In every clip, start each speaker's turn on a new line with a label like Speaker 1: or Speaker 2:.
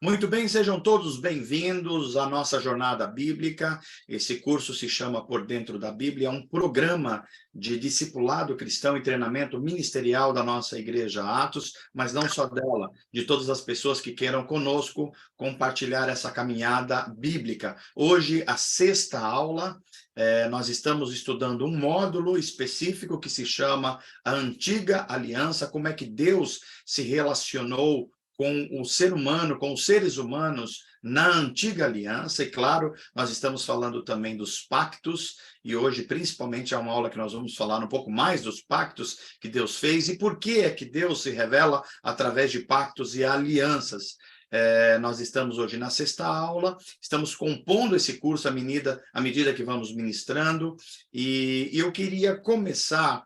Speaker 1: Muito bem, sejam todos bem-vindos à nossa jornada bíblica. Esse curso se chama Por Dentro da Bíblia, é um programa de discipulado cristão e treinamento ministerial da nossa Igreja Atos, mas não só dela, de todas as pessoas que queiram conosco compartilhar essa caminhada bíblica. Hoje, a sexta aula, nós estamos estudando um módulo específico que se chama A Antiga Aliança, como é que Deus se relacionou com o ser humano, com os seres humanos na antiga aliança, e claro, nós estamos falando também dos pactos, e hoje principalmente é uma aula que nós vamos falar um pouco mais dos pactos que Deus fez, e por que é que Deus se revela através de pactos e alianças. Nós estamos hoje na sexta aula, estamos compondo esse curso à medida que vamos ministrando, e eu queria começar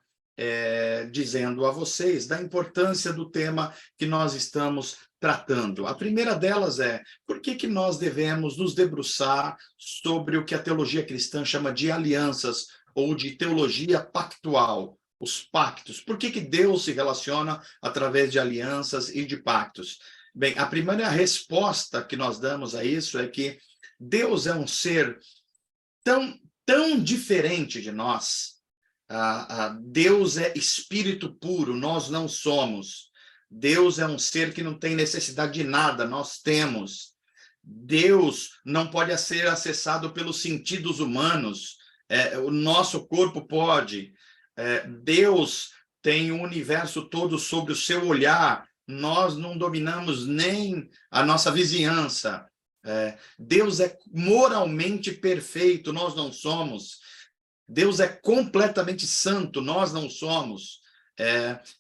Speaker 1: dizendo a vocês da importância do tema que nós estamos tratando. A primeira delas é, por que nós devemos nos debruçar sobre o que a teologia cristã chama de alianças ou de teologia pactual, os pactos? Por que Deus se relaciona através de alianças e de pactos? Bem, a primeira resposta que nós damos a isso é que Deus é um ser tão diferente de nós. Deus é espírito puro, nós não somos. Deus é um ser que não tem necessidade de nada, nós temos. Deus não pode ser acessado pelos sentidos humanos, o nosso corpo pode. Deus tem o universo todo sob o seu olhar, nós não dominamos nem a nossa vizinhança. Deus é moralmente perfeito, nós não somos. Deus é completamente santo, nós não somos.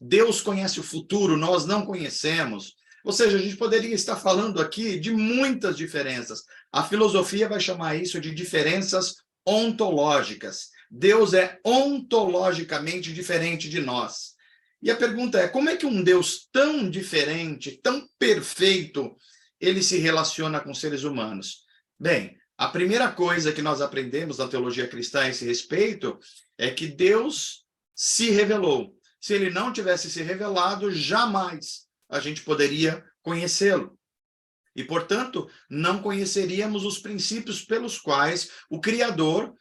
Speaker 1: Deus conhece o futuro, nós não conhecemos. Ou seja, a gente poderia estar falando aqui de muitas diferenças. A filosofia vai chamar isso de diferenças ontológicas. Deus é ontologicamente diferente de nós. E a pergunta é, como é que um Deus tão diferente, tão perfeito, ele se relaciona com seres humanos? Bem, a primeira coisa que nós aprendemos na teologia cristã a esse respeito é que Deus se revelou. Se ele não tivesse se revelado, jamais a gente poderia conhecê-lo. E, portanto, não conheceríamos os princípios pelos quais o Criador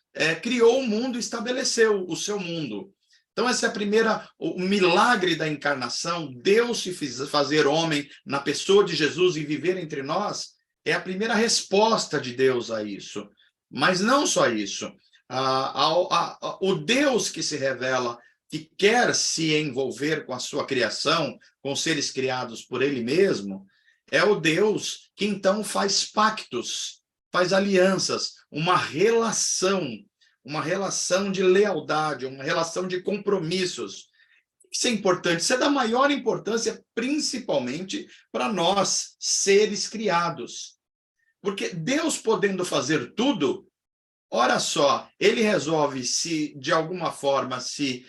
Speaker 1: criou o mundo e estabeleceu o seu mundo. Então, essa é a primeira, o milagre da encarnação, Deus se fazer homem na pessoa de Jesus e viver entre nós, é a primeira resposta de Deus a isso. Mas não só isso. O Deus que se revela, que quer se envolver com a sua criação, com os seres criados por ele mesmo, é o Deus que então faz pactos, faz alianças, uma relação de lealdade, uma relação de compromissos. Isso é importante, isso é da maior importância, principalmente para nós, seres criados. Porque Deus podendo fazer tudo, ora só, ele resolve de alguma forma, se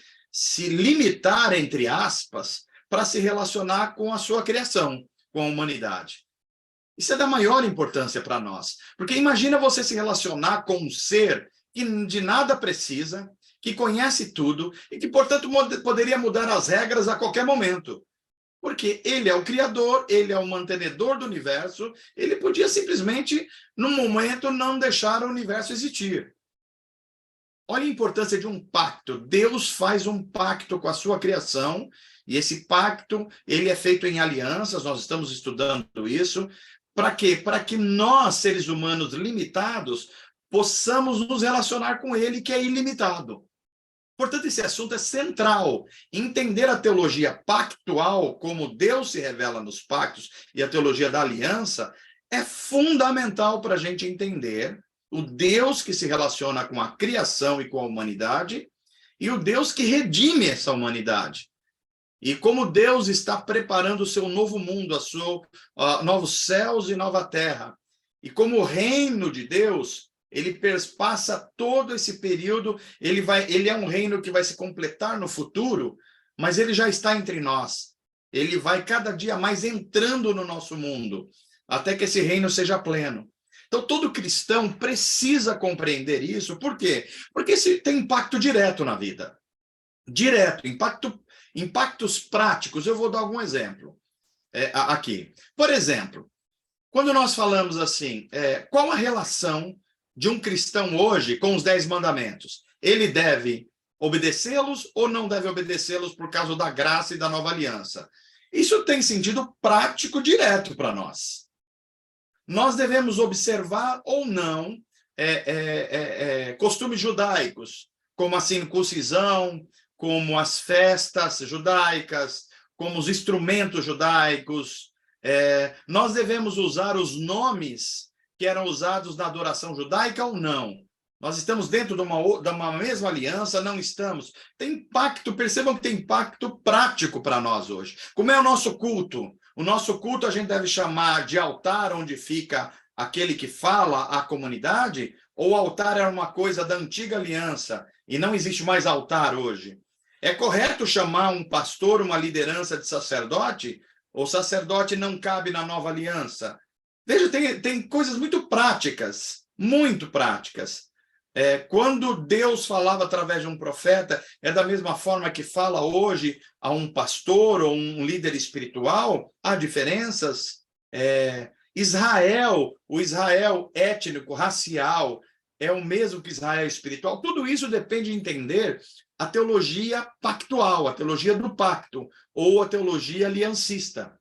Speaker 1: limitar, entre aspas, para se relacionar com a sua criação, com a humanidade. Isso é da maior importância para nós. Porque imagina você se relacionar com um ser que de nada precisa, que conhece tudo e que, portanto, poderia mudar as regras a qualquer momento. Porque ele é o Criador, ele é o mantenedor do universo, ele podia simplesmente, num momento, não deixar o universo existir. Olha a importância de um pacto. Deus faz um pacto com a sua criação, e esse pacto ele é feito em alianças, nós estamos estudando isso. Para quê? Para que nós, seres humanos limitados, possamos nos relacionar com ele, que é ilimitado. Portanto, esse assunto é central. Entender a teologia pactual, como Deus se revela nos pactos, e a teologia da aliança, é fundamental para a gente entender o Deus que se relaciona com a criação e com a humanidade, e o Deus que redime essa humanidade. E como Deus está preparando o seu novo mundo, novos céus e nova terra. E como o reino de Deus, ele perpassa todo esse período, ele é um reino que vai se completar no futuro, mas ele já está entre nós. Ele vai cada dia mais entrando no nosso mundo, até que esse reino seja pleno. Então, todo cristão precisa compreender isso. Por quê? Porque isso tem impacto direto na vida. Direto, impactos práticos. Eu vou dar algum exemplo aqui. Por exemplo, Quando nós falamos assim, qual a relação de um cristão hoje com os 10 mandamentos? Ele deve obedecê-los ou não deve obedecê-los por causa da graça e da nova aliança? Isso tem sentido prático direto para nós. Nós devemos observar ou não costumes judaicos, como a circuncisão, como as festas judaicas, como os instrumentos judaicos. Nós devemos usar os nomes que eram usados na adoração judaica ou não? Nós estamos dentro de uma mesma aliança? Não estamos? Tem impacto, percebam que tem impacto prático para nós hoje. Como é o nosso culto? O nosso culto a gente deve chamar de altar, onde fica aquele que fala à comunidade, ou altar era uma coisa da antiga aliança e não existe mais altar hoje? É correto chamar um pastor, uma liderança de sacerdote? Ou sacerdote não cabe na nova aliança? Veja, tem coisas muito práticas, muito práticas. Quando Deus falava através de um profeta, é da mesma forma que fala hoje a um pastor ou um líder espiritual? Há diferenças? O Israel étnico, racial, é o mesmo que Israel espiritual? Tudo isso depende de entender a teologia pactual, a teologia do pacto, ou a teologia aliancista.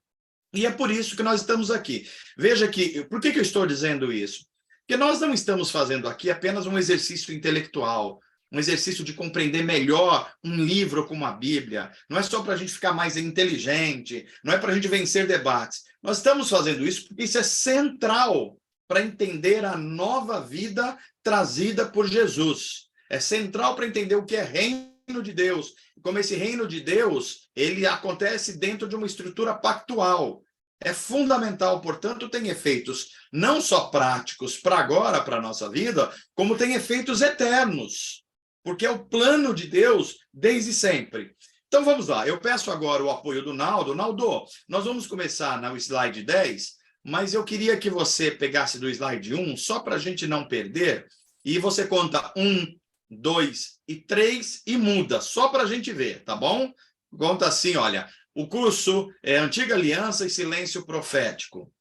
Speaker 1: E é por isso que nós estamos aqui. Veja que, por que eu estou dizendo isso? Porque nós não estamos fazendo aqui apenas um exercício intelectual, um exercício de compreender melhor um livro como a Bíblia. Não é só para a gente ficar mais inteligente, não é para a gente vencer debates. Nós estamos fazendo isso porque isso é central para entender a nova vida trazida por Jesus. É central para entender o que é reino de Deus. Como esse reino de Deus, ele acontece dentro de uma estrutura pactual. É fundamental, portanto, tem efeitos não só práticos para agora, para a nossa vida, como tem efeitos eternos, porque é o plano de Deus desde sempre. Então, vamos lá. Eu peço agora o apoio do Naldo. Naldo, nós vamos começar no slide 10, mas eu queria que você pegasse do slide 1, só para a gente não perder, e você conta 1, 2 e 3 e muda, só para a gente ver, tá bom? Conta assim, olha... O curso é Antiga Aliança e Silêncio Profético.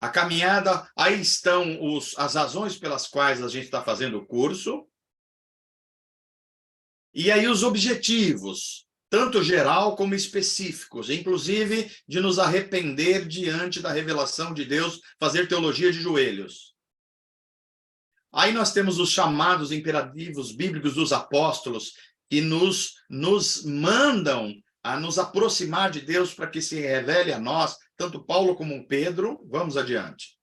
Speaker 1: A caminhada, aí estão as razões pelas quais a gente está fazendo o curso. E aí os objetivos, tanto geral como específicos, inclusive de nos arrepender diante da revelação de Deus, fazer teologia de joelhos. Aí nós temos os chamados imperativos bíblicos dos apóstolos, que nos mandam a nos aproximar de Deus para que se revele a nós, tanto Paulo como Pedro. Vamos adiante.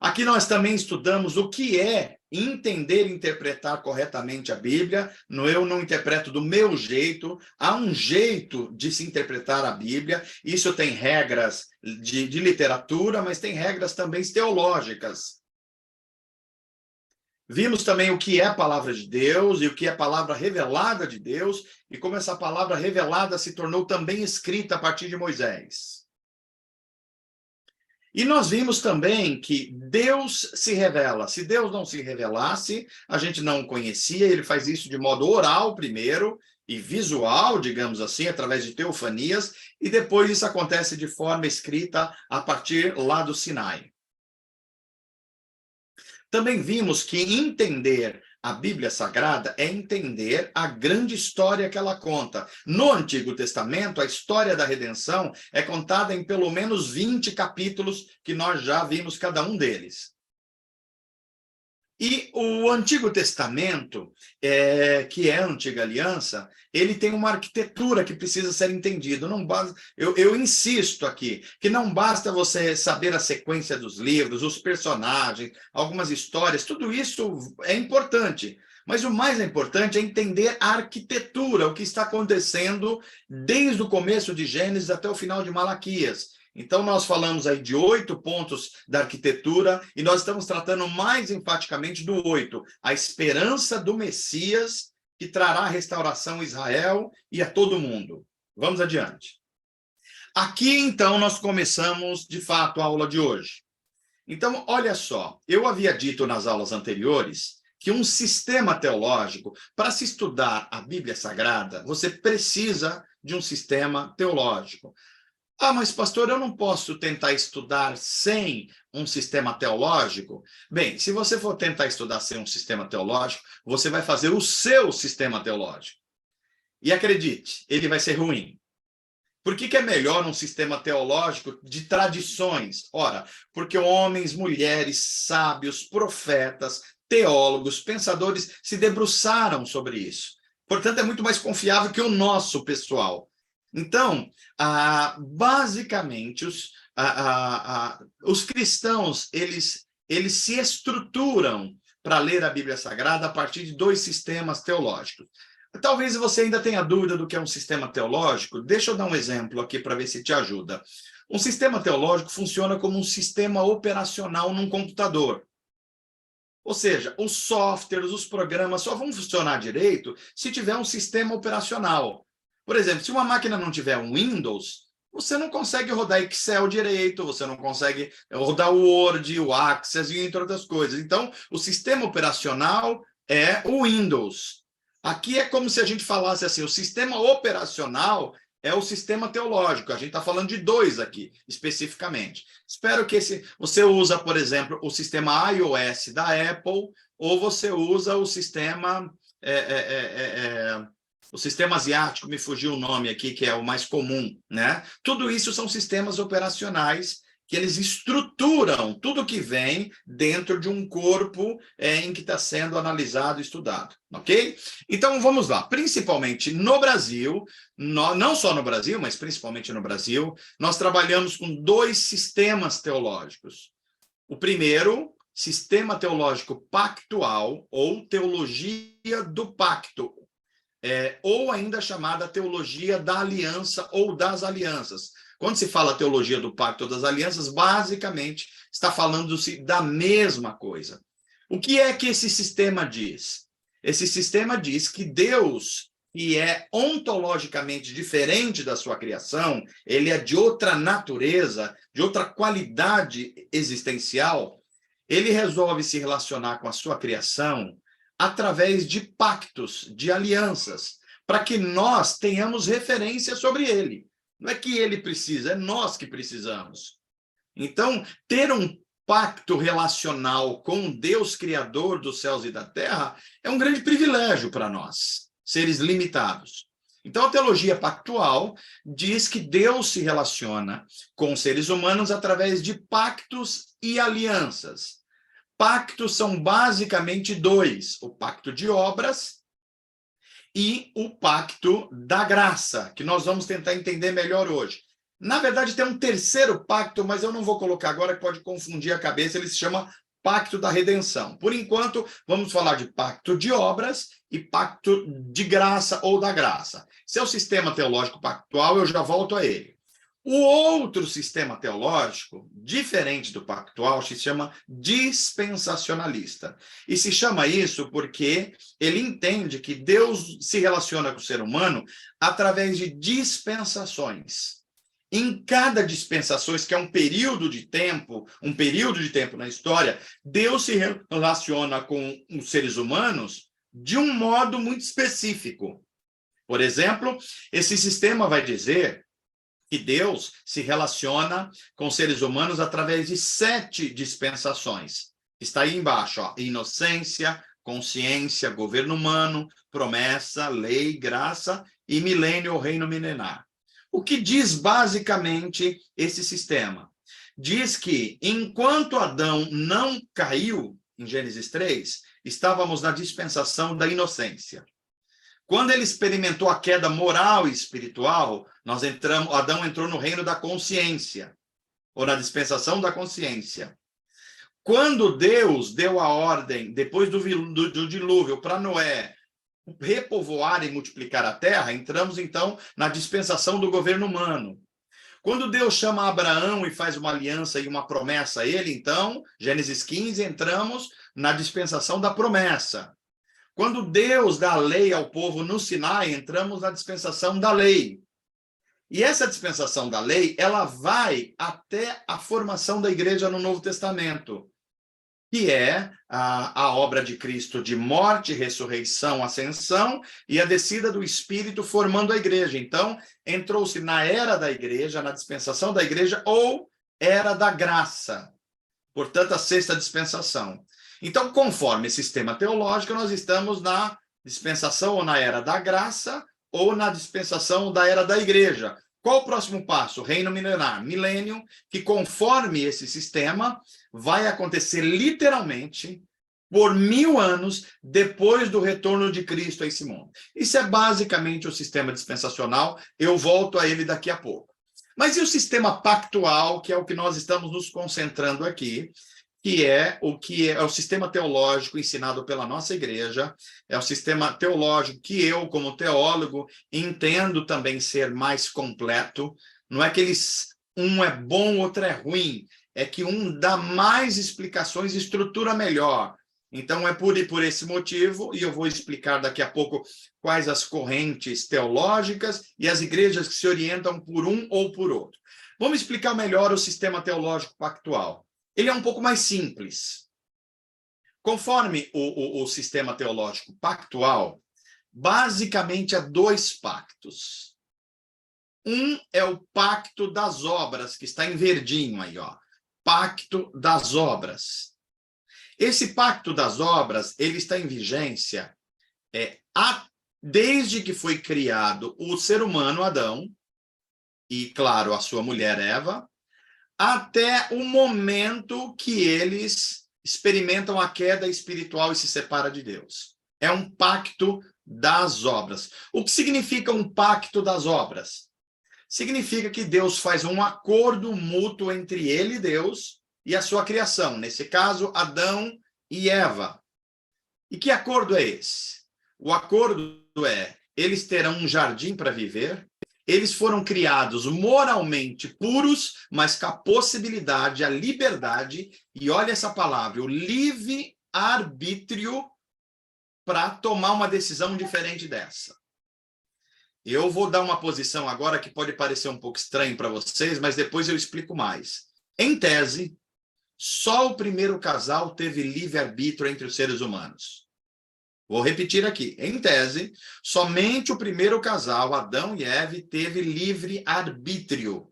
Speaker 1: Aqui nós também estudamos o que é entender e interpretar corretamente a Bíblia. Eu não interpreto do meu jeito, há um jeito de se interpretar a Bíblia. Isso tem regras de literatura, mas tem regras também teológicas. Vimos também o que é a palavra de Deus e o que é a palavra revelada de Deus e como essa palavra revelada se tornou também escrita a partir de Moisés. E nós vimos também que Deus se revela. Se Deus não se revelasse, a gente não o conhecia. Ele faz isso de modo oral primeiro e visual, digamos assim, através de teofanias, e depois isso acontece de forma escrita a partir lá do Sinai. Também vimos que entender a Bíblia Sagrada é entender a grande história que ela conta. No Antigo Testamento, a história da redenção é contada em pelo menos 20 capítulos, que nós já vimos cada um deles. E o Antigo Testamento, que é a Antiga Aliança, ele tem uma arquitetura que precisa ser entendida. Não basta, eu insisto aqui, que não basta você saber a sequência dos livros, os personagens, algumas histórias, tudo isso é importante. Mas o mais importante é entender a arquitetura, o que está acontecendo desde o começo de Gênesis até o final de Malaquias. Então, nós falamos aí de 8 pontos da arquitetura e nós estamos tratando mais enfaticamente do 8, a esperança do Messias que trará restauração a Israel e a todo mundo. Vamos adiante. Aqui, então, nós começamos, de fato, a aula de hoje. Então, olha só, eu havia dito nas aulas anteriores que um sistema teológico, para se estudar a Bíblia Sagrada, você precisa de um sistema teológico. Ah, mas pastor, eu não posso tentar estudar sem um sistema teológico? Bem, se você for tentar estudar sem um sistema teológico, você vai fazer o seu sistema teológico. E acredite, ele vai ser ruim. Por que é melhor um sistema teológico de tradições? Ora, porque homens, mulheres, sábios, profetas, teólogos, pensadores se debruçaram sobre isso. Portanto, é muito mais confiável que o nosso pessoal. Então, basicamente, os cristãos, eles se estruturam para ler a Bíblia Sagrada a partir de dois sistemas teológicos. Talvez você ainda tenha dúvida do que é um sistema teológico. Deixa eu dar um exemplo aqui para ver se te ajuda. Um sistema teológico funciona como um sistema operacional num computador. Ou seja, os softwares, os programas só vão funcionar direito se tiver um sistema operacional. Por exemplo, se uma máquina não tiver um Windows, você não consegue rodar Excel direito, você não consegue rodar o Word, o Access e entre outras coisas. Então, o sistema operacional é o Windows. Aqui é como se a gente falasse assim, o sistema operacional é o sistema teológico. A gente está falando de dois aqui, especificamente. Espero que você usa, por exemplo, o sistema iOS da Apple, ou você usa o sistema o sistema asiático, me fugiu o nome aqui, que é o mais comum, né? Tudo isso são sistemas operacionais que eles estruturam tudo que vem dentro de um corpo em que está sendo analisado e estudado, ok? Então, vamos lá. Principalmente no Brasil, não só no Brasil, mas principalmente no Brasil, nós trabalhamos com dois sistemas teológicos. O primeiro, sistema teológico pactual, ou teologia do pacto, ou ainda chamada teologia da aliança ou das alianças. Quando se fala teologia do pacto ou das alianças, basicamente está falando-se da mesma coisa. O que é que esse sistema diz? Esse sistema diz que Deus, que é ontologicamente diferente da sua criação, ele é de outra natureza, de outra qualidade existencial, ele resolve se relacionar com a sua criação através de pactos, de alianças, para que nós tenhamos referência sobre ele. Não é que ele precisa, é nós que precisamos. Então, ter um pacto relacional com Deus, Criador dos céus e da terra, é um grande privilégio para nós, seres limitados. Então, a teologia pactual diz que Deus se relaciona com os seres humanos através de pactos e alianças. Pactos são basicamente dois: o pacto de obras e o pacto da graça, que nós vamos tentar entender melhor hoje. Na verdade, tem um terceiro pacto, mas eu não vou colocar agora, que pode confundir a cabeça, ele se chama pacto da redenção. Por enquanto, vamos falar de pacto de obras e pacto de graça ou da graça. Se é o sistema teológico pactual, eu já volto a ele. O outro sistema teológico, diferente do pactual, se chama dispensacionalista. E se chama isso porque ele entende que Deus se relaciona com o ser humano através de dispensações. Em cada dispensação, que é um período de tempo na história, Deus se relaciona com os seres humanos de um modo muito específico. Por exemplo, esse sistema vai dizer que Deus se relaciona com os seres humanos através de 7 dispensações. Está aí embaixo, ó: inocência, consciência, governo humano, promessa, lei, graça e milênio ou reino milenar. O que diz basicamente esse sistema? Diz que enquanto Adão não caiu, em Gênesis 3, estávamos na dispensação da inocência. Quando ele experimentou a queda moral e espiritual, Adão entrou no reino da consciência, ou na dispensação da consciência. Quando Deus deu a ordem, depois do dilúvio, para Noé repovoar e multiplicar a terra, entramos então na dispensação do governo humano. Quando Deus chama Abraão e faz uma aliança e uma promessa a ele, então, Gênesis 15, entramos na dispensação da promessa. Quando Deus dá a lei ao povo no Sinai, entramos na dispensação da lei. E essa dispensação da lei, ela vai até a formação da igreja no Novo Testamento. que é a obra de Cristo de morte, ressurreição, ascensão e a descida do Espírito formando a igreja. Então, entrou-se na era da igreja, na dispensação da igreja, ou era da graça. Portanto, a sexta dispensação. Então, conforme sistema teológico, nós estamos na dispensação ou na era da graça ou na dispensação da era da igreja. Qual o próximo passo? Reino milenar, milênio, que conforme esse sistema vai acontecer literalmente por 1000 anos depois do retorno de Cristo a esse mundo. Isso é basicamente o sistema dispensacional, eu volto a ele daqui a pouco. Mas e o sistema pactual, que é o que nós estamos nos concentrando aqui, que é o sistema teológico ensinado pela nossa igreja, é o sistema teológico que eu, como teólogo, entendo também ser mais completo. Não é que um é bom, outro é ruim, é que um dá mais explicações e estrutura melhor. Então, é por esse motivo, e eu vou explicar daqui a pouco quais as correntes teológicas e as igrejas que se orientam por um ou por outro. Vamos explicar melhor o sistema teológico pactual. Ele é um pouco mais simples. Conforme o sistema teológico pactual, basicamente há 2 pactos. Um é o pacto das obras, que está em verdinho aí, ó. Pacto das obras. Esse pacto das obras, ele está em vigência desde que foi criado o ser humano, Adão, e, claro, a sua mulher, Eva, até o momento que eles experimentam a queda espiritual e se separam de Deus. É um pacto das obras. O que significa um pacto das obras? Significa que Deus faz um acordo mútuo entre ele, Deus, e a sua criação. Nesse caso, Adão e Eva. E que acordo é esse? O acordo é, eles terão um jardim para viver. Eles foram criados moralmente puros, mas com a possibilidade, a liberdade, e olha essa palavra, o livre-arbítrio para tomar uma decisão diferente dessa. Eu vou dar uma posição agora que pode parecer um pouco estranho para vocês, mas depois eu explico mais. Em tese, só o primeiro casal teve livre-arbítrio entre os seres humanos. Vou repetir aqui. Em tese, somente o primeiro casal, Adão e Eva, teve livre-arbítrio.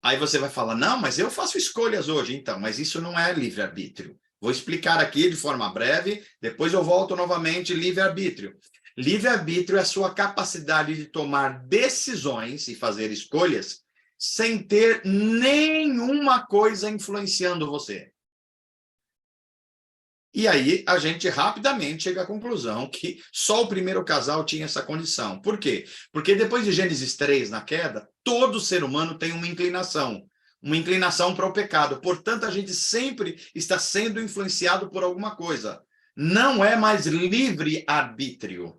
Speaker 1: Aí você vai falar, não, mas eu faço escolhas hoje. Então, mas isso não é livre-arbítrio. Vou explicar aqui de forma breve, depois eu volto novamente, livre-arbítrio. Livre-arbítrio é a sua capacidade de tomar decisões e fazer escolhas sem ter nenhuma coisa influenciando você. E aí, a gente rapidamente chega à conclusão que só o primeiro casal tinha essa condição. Por quê? Porque depois de Gênesis 3, na queda, todo ser humano tem uma inclinação para o pecado. Portanto, a gente sempre está sendo influenciado por alguma coisa. Não é mais livre-arbítrio.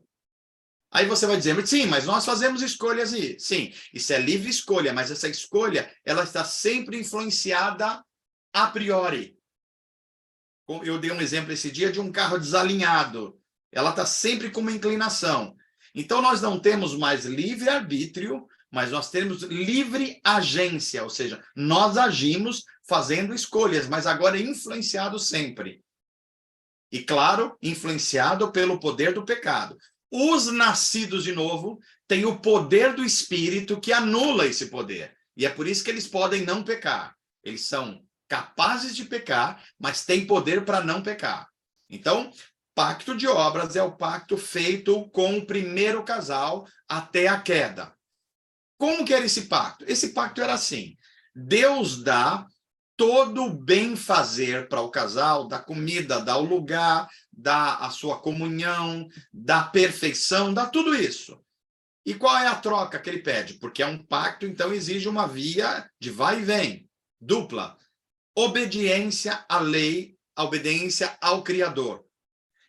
Speaker 1: Aí você vai dizer, sim, mas nós fazemos escolhas aí. Sim, isso é livre escolha, mas essa escolha, ela está sempre influenciada a priori. Eu dei um exemplo esse dia de um carro desalinhado. Ela está sempre com uma inclinação. Então, nós não temos mais livre-arbítrio, mas nós temos livre agência, ou seja, nós agimos fazendo escolhas, mas agora influenciado sempre. E, claro, influenciado pelo poder do pecado. Os nascidos de novo têm o poder do Espírito que anula esse poder. E é por isso que eles podem não pecar. Eles são capazes de pecar, mas têm poder para não pecar. Então, pacto de obras é o pacto feito com o primeiro casal até a queda. Como que era esse pacto? Esse pacto era assim, Deus dá todo o bem-fazer para o casal, dá comida, dá o lugar, dá a sua comunhão, dá perfeição, dá tudo isso. E qual é a troca que ele pede? Porque é um pacto, então exige uma via de vai e vem, dupla. Obediência à lei, a obediência ao Criador.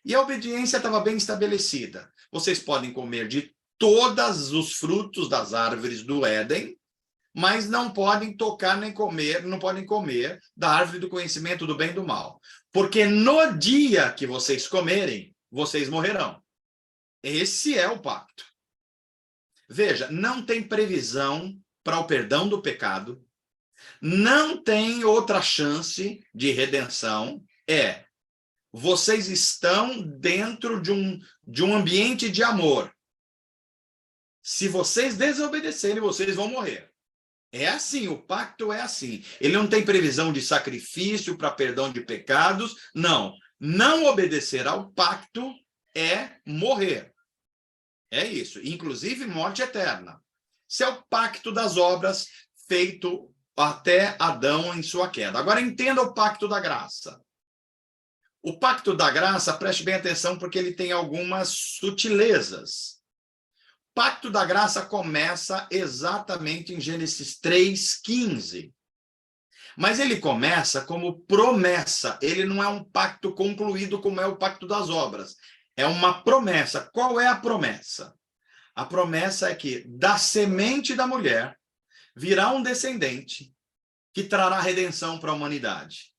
Speaker 1: E a obediência estava bem estabelecida. Vocês podem comer de todos os frutos das árvores do Éden, mas não podem tocar nem comer, não podem comer da árvore do conhecimento do bem e do mal. Porque no dia que vocês comerem, vocês morrerão. Esse é o pacto. Veja, não tem previsão para o perdão do pecado, Não tem outra chance de redenção. Vocês estão dentro de um ambiente de amor. Se vocês desobedecerem, vocês vão morrer. É assim, o pacto é assim. Ele não tem previsão de sacrifício para perdão de pecados. Não. Não obedecer ao pacto é morrer. É isso. Inclusive morte eterna. Esse é o pacto das obras feito até Adão em sua queda. Agora entenda o pacto da graça. O pacto da graça, preste bem atenção, porque ele tem algumas sutilezas. O pacto da graça começa exatamente em Gênesis 3:15. Mas ele começa como promessa. Ele não é um pacto concluído como é o pacto das obras. É uma promessa. Qual é a promessa? A promessa é que da semente da mulher virá um descendente que trará redenção para a humanidade.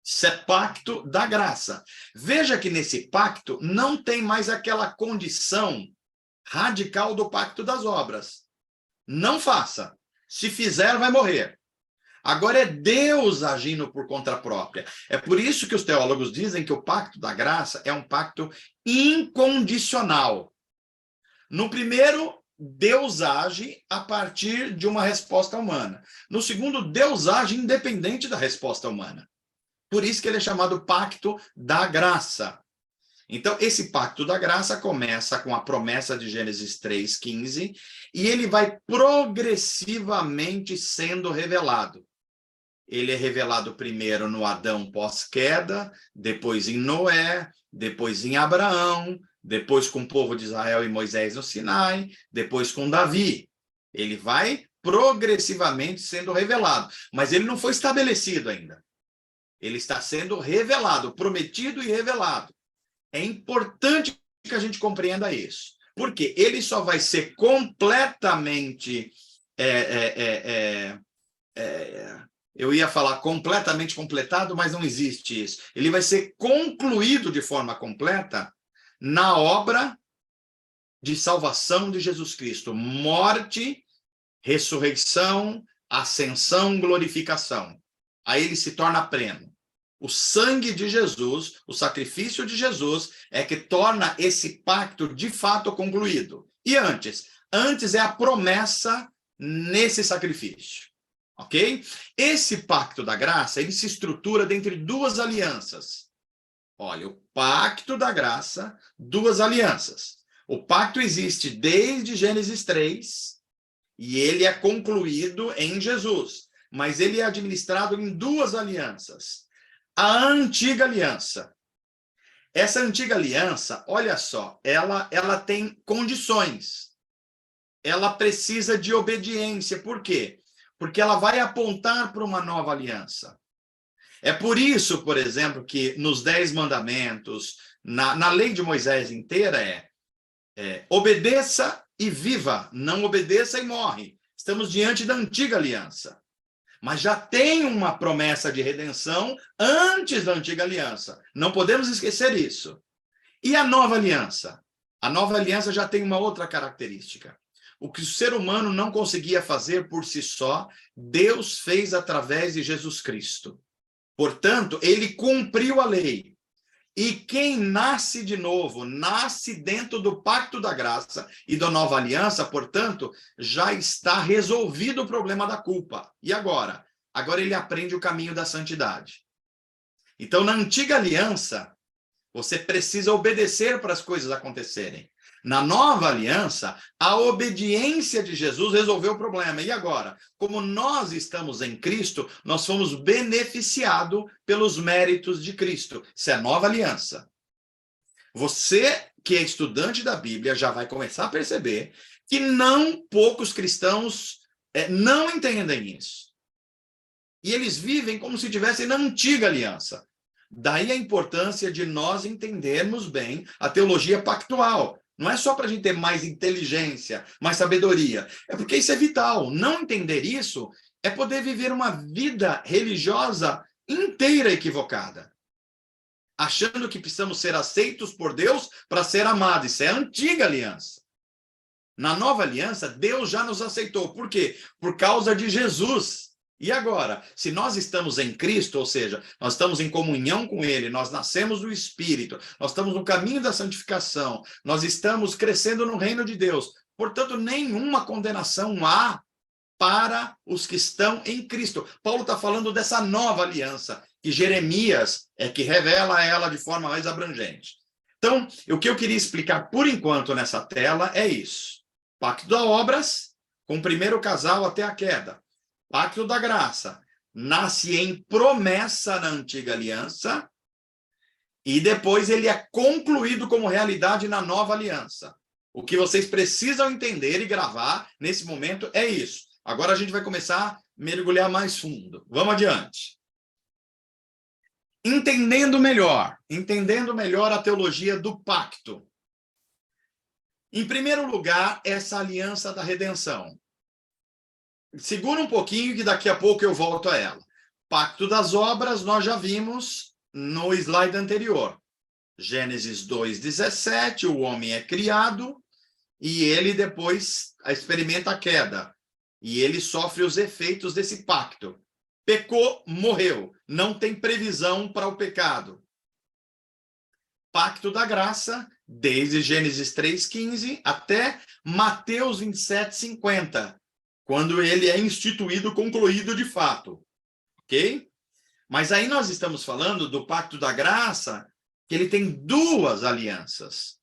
Speaker 1: Isso é pacto da graça. Veja que nesse pacto não tem mais aquela condição radical do pacto das obras. Não faça. Se fizer, vai morrer. Agora é Deus agindo por conta própria. É por isso que os teólogos dizem que o pacto da graça é um pacto incondicional. No primeiro, Deus age a partir de uma resposta humana. No segundo, Deus age independente da resposta humana. Por isso que ele é chamado pacto da graça. Então, esse pacto da graça começa com a promessa de Gênesis 3:15 e ele vai progressivamente sendo revelado. Ele é revelado primeiro no Adão pós-queda, depois em Noé, depois em Abraão, depois com o povo de Israel e Moisés no Sinai, depois com Davi. Ele vai progressivamente sendo revelado, mas ele não foi estabelecido ainda. Ele está sendo revelado, prometido e revelado. É importante que a gente compreenda isso, porque ele só vai ser completamente... eu ia falar completamente completado, mas não existe isso. Ele vai ser concluído de forma completa na obra de salvação de Jesus Cristo. Morte, ressurreição, ascensão, glorificação. Aí ele se torna pleno. O sangue de Jesus, o sacrifício de Jesus, é que torna esse pacto de fato concluído. E antes? Antes é a promessa nesse sacrifício. Ok? Esse pacto da graça, ele se estrutura dentre duas alianças. Olha, o pacto da graça, duas alianças. O pacto existe desde Gênesis 3 e ele é concluído em Jesus. Mas ele é administrado em duas alianças. A antiga aliança. Essa antiga aliança, olha só, ela tem condições. Ela precisa de obediência. Por quê? Porque ela vai apontar para uma nova aliança. É por isso, por exemplo, que nos 10 mandamentos, na lei de Moisés inteira obedeça e viva, não obedeça e morre. Estamos diante da antiga aliança. Mas já tem uma promessa de redenção antes da antiga aliança. Não podemos esquecer isso. E a nova aliança? A nova aliança já tem uma outra característica. O que o ser humano não conseguia fazer por si só, Deus fez através de Jesus Cristo. Portanto, ele cumpriu a lei. E quem nasce de novo, nasce dentro do pacto da graça e da nova aliança, portanto, já está resolvido o problema da culpa. E agora? Agora ele aprende o caminho da santidade. Então, na antiga aliança, você precisa obedecer para as coisas acontecerem. Na nova aliança, a obediência de Jesus resolveu o problema. E agora? Como nós estamos em Cristo, nós fomos beneficiados pelos méritos de Cristo. Isso é a nova aliança. Você que é estudante da Bíblia já vai começar a perceber que não poucos cristãos não entendem isso. E eles vivem como se estivessem na antiga aliança. Daí a importância de nós entendermos bem a teologia pactual. Não é só para a gente ter mais inteligência, mais sabedoria. É porque isso é vital. Não entender isso é poder viver uma vida religiosa inteira equivocada. Achando que precisamos ser aceitos por Deus para ser amados. Isso é a antiga aliança. Na nova aliança, Deus já nos aceitou. Por quê? Por causa de Jesus. E agora, se nós estamos em Cristo, ou seja, nós estamos em comunhão com Ele, nós nascemos do Espírito, nós estamos no caminho da santificação, nós estamos crescendo no reino de Deus, portanto, nenhuma condenação há para os que estão em Cristo. Paulo está falando dessa nova aliança, que Jeremias é que revela ela de forma mais abrangente. Então, o que eu queria explicar por enquanto nessa tela é isso. Pacto das obras, com o primeiro casal até a queda. Pacto da graça, nasce em promessa na antiga aliança, e depois ele é concluído como realidade na nova aliança. O que vocês precisam entender e gravar nesse momento é isso. Agora a gente vai começar a mergulhar mais fundo. Vamos adiante. Entendendo melhor a teologia do pacto. Em primeiro lugar, essa aliança da redenção. Segura um pouquinho que daqui a pouco eu volto a ela. Pacto das obras nós já vimos no slide anterior. Gênesis 2:17, o homem é criado e ele depois experimenta a queda. E ele sofre os efeitos desse pacto. Pecou, morreu. Não tem previsão para o pecado. Pacto da graça, desde Gênesis 3:15 até Mateus 27:50, quando ele é instituído, concluído de fato. Ok? Mas aí nós estamos falando do pacto da graça, que ele tem duas alianças.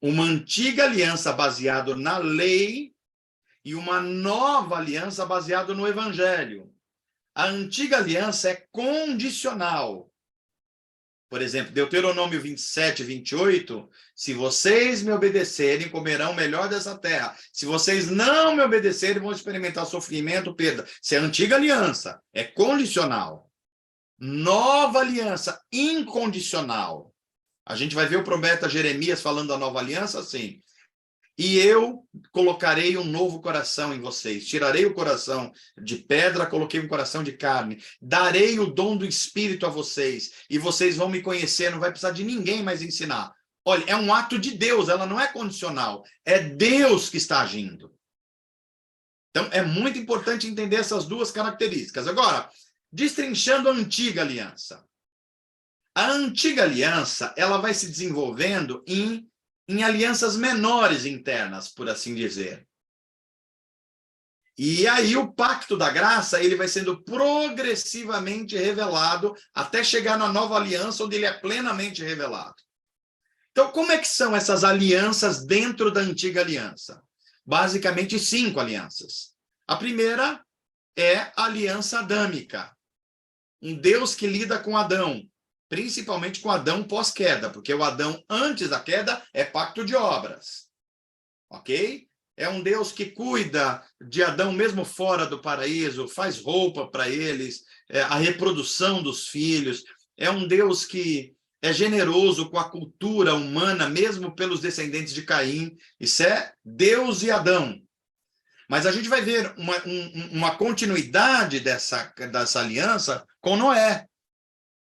Speaker 1: Uma antiga aliança baseada na lei e uma nova aliança baseada no evangelho. A antiga aliança é condicional. Por exemplo, Deuteronômio 27:28, se vocês me obedecerem, comerão o melhor dessa terra. Se vocês não me obedecerem, vão experimentar sofrimento, perda. Isso é antiga aliança, é condicional. Nova aliança, incondicional. A gente vai ver o profeta Jeremias falando da nova aliança assim. E eu colocarei um novo coração em vocês. Tirarei o coração de pedra, coloquei um coração de carne. Darei o dom do Espírito a vocês. E vocês vão me conhecer, não vai precisar de ninguém mais ensinar. Olha, é um ato de Deus, ela não é condicional. É Deus que está agindo. Então, é muito importante entender essas duas características. Agora, destrinchando a antiga aliança. A antiga aliança, ela vai se desenvolvendo em alianças menores internas, por assim dizer. E aí o pacto da graça, ele vai sendo progressivamente revelado até chegar na nova aliança, onde ele é plenamente revelado. Então, como é que são essas alianças dentro da antiga aliança? Basicamente 5 alianças. A primeira é a aliança adâmica. Um Deus que lida com Adão, principalmente com Adão pós-queda, porque o Adão antes da queda é pacto de obras, ok? É um Deus que cuida de Adão mesmo fora do paraíso, faz roupa para eles, a reprodução dos filhos. É um Deus que é generoso com a cultura humana, mesmo pelos descendentes de Caim. Isso é Deus e Adão. Mas a gente vai ver uma continuidade dessa aliança com Noé.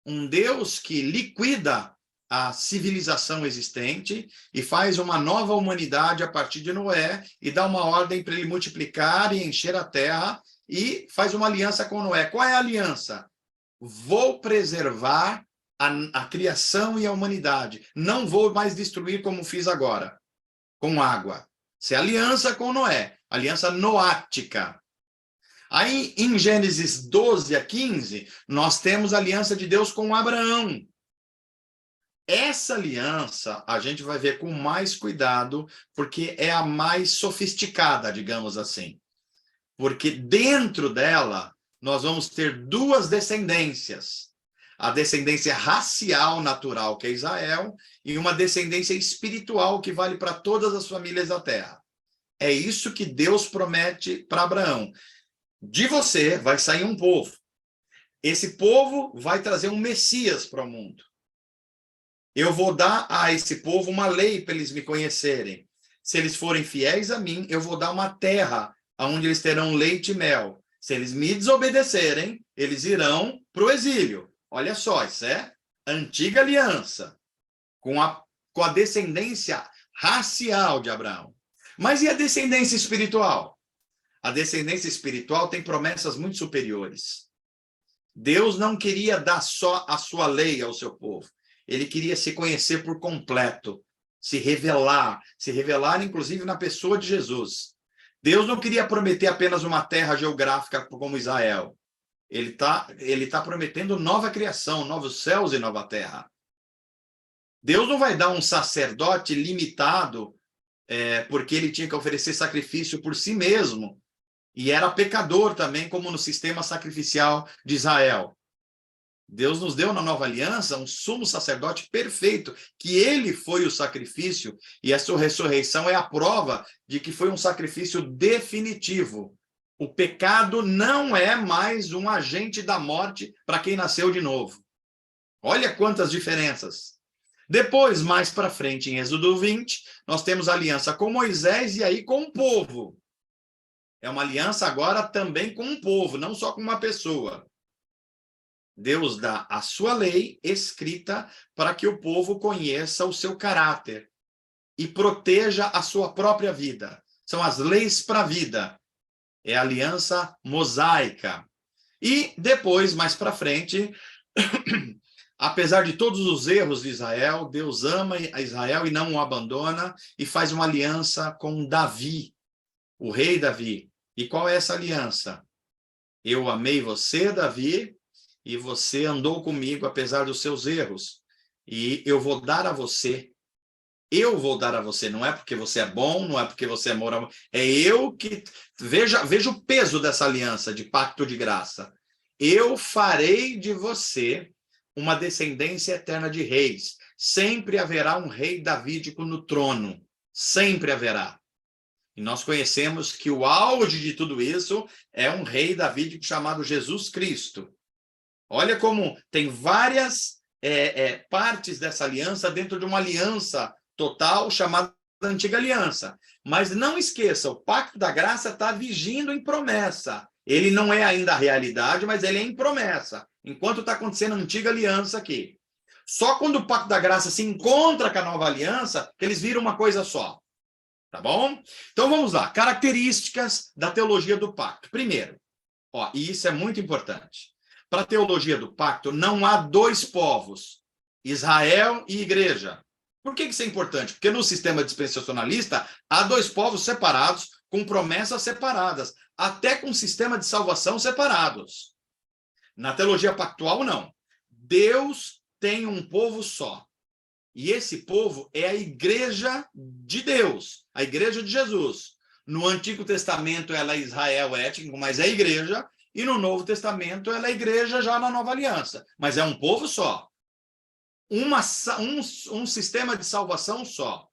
Speaker 1: Um Deus que liquida a civilização existente e faz uma nova humanidade a partir de Noé e dá uma ordem para ele multiplicar e encher a terra e faz uma aliança com Noé. Qual é a aliança? Vou preservar a criação e a humanidade. Não vou mais destruir como fiz agora, com água. Isso é aliança com Noé, aliança noática. Aí, em Gênesis 12:15, nós temos a aliança de Deus com Abraão. Essa aliança a gente vai ver com mais cuidado, porque é a mais sofisticada, digamos assim. Porque dentro dela, nós vamos ter duas descendências. A descendência racial natural, que é Israel, e uma descendência espiritual, que vale para todas as famílias da terra. É isso que Deus promete para Abraão. De você vai sair um povo. Esse povo vai trazer um Messias para o mundo. Eu vou dar a esse povo uma lei para eles me conhecerem. Se eles forem fiéis a mim, eu vou dar uma terra onde eles terão leite e mel. Se eles me desobedecerem, eles irão para o exílio. Olha só, isso é antiga aliança com a descendência racial de Abraão. Mas e a descendência espiritual? a descendência espiritual tem promessas muito superiores. Deus não queria dar só a sua lei ao seu povo. Ele queria se conhecer por completo, se revelar inclusive na pessoa de Jesus. Deus não queria prometer apenas uma terra geográfica como Israel. Ele tá prometendo nova criação, novos céus e nova terra. Deus não vai dar um sacerdote limitado porque ele tinha que oferecer sacrifício por si mesmo. E era pecador também, como no sistema sacrificial de Israel. Deus nos deu na nova aliança um sumo sacerdote perfeito, que ele foi o sacrifício, e a sua ressurreição é a prova de que foi um sacrifício definitivo. O pecado não é mais um agente da morte para quem nasceu de novo. Olha quantas diferenças. Depois, mais para frente, em Êxodo 20, nós temos aliança com Moisés e aí com o povo. É uma aliança agora também com um povo, não só com uma pessoa. Deus dá a sua lei escrita para que o povo conheça o seu caráter e proteja a sua própria vida. São as leis para a vida. É a aliança mosaica. E depois, mais para frente, apesar de todos os erros de Israel, Deus ama a Israel e não o abandona e faz uma aliança com Davi, o rei Davi. E qual é essa aliança? Eu amei você, Davi, e você andou comigo apesar dos seus erros. E eu vou dar a você. Eu vou dar a você. Não é porque você é bom, não é porque você é moral. É eu que... Veja o peso dessa aliança de pacto de graça. Eu farei de você uma descendência eterna de reis. Sempre haverá um rei davídico no trono. Sempre haverá. E nós conhecemos que o auge de tudo isso é um rei davídico chamado Jesus Cristo. Olha como tem várias partes dessa aliança dentro de uma aliança total chamada Antiga Aliança. Mas não esqueça, o Pacto da Graça está vigindo em promessa. Ele não é ainda a realidade, mas ele é em promessa. Enquanto está acontecendo a Antiga Aliança aqui. Só quando o Pacto da Graça se encontra com a Nova Aliança, que eles viram uma coisa só. Tá bom? Então vamos lá. Características da teologia do pacto. Primeiro, e isso é muito importante. Para a teologia do pacto, não há dois povos, Israel e igreja. Por que isso é importante? Porque no sistema dispensacionalista, há dois povos separados, com promessas separadas, até com sistema de salvação separados. Na teologia pactual, não. Deus tem um povo só. E esse povo é a igreja de Deus, a igreja de Jesus. No Antigo Testamento, ela é Israel étnico, mas é igreja. E no Novo Testamento, ela é igreja já na Nova Aliança. Mas é um povo só. Um sistema de salvação só.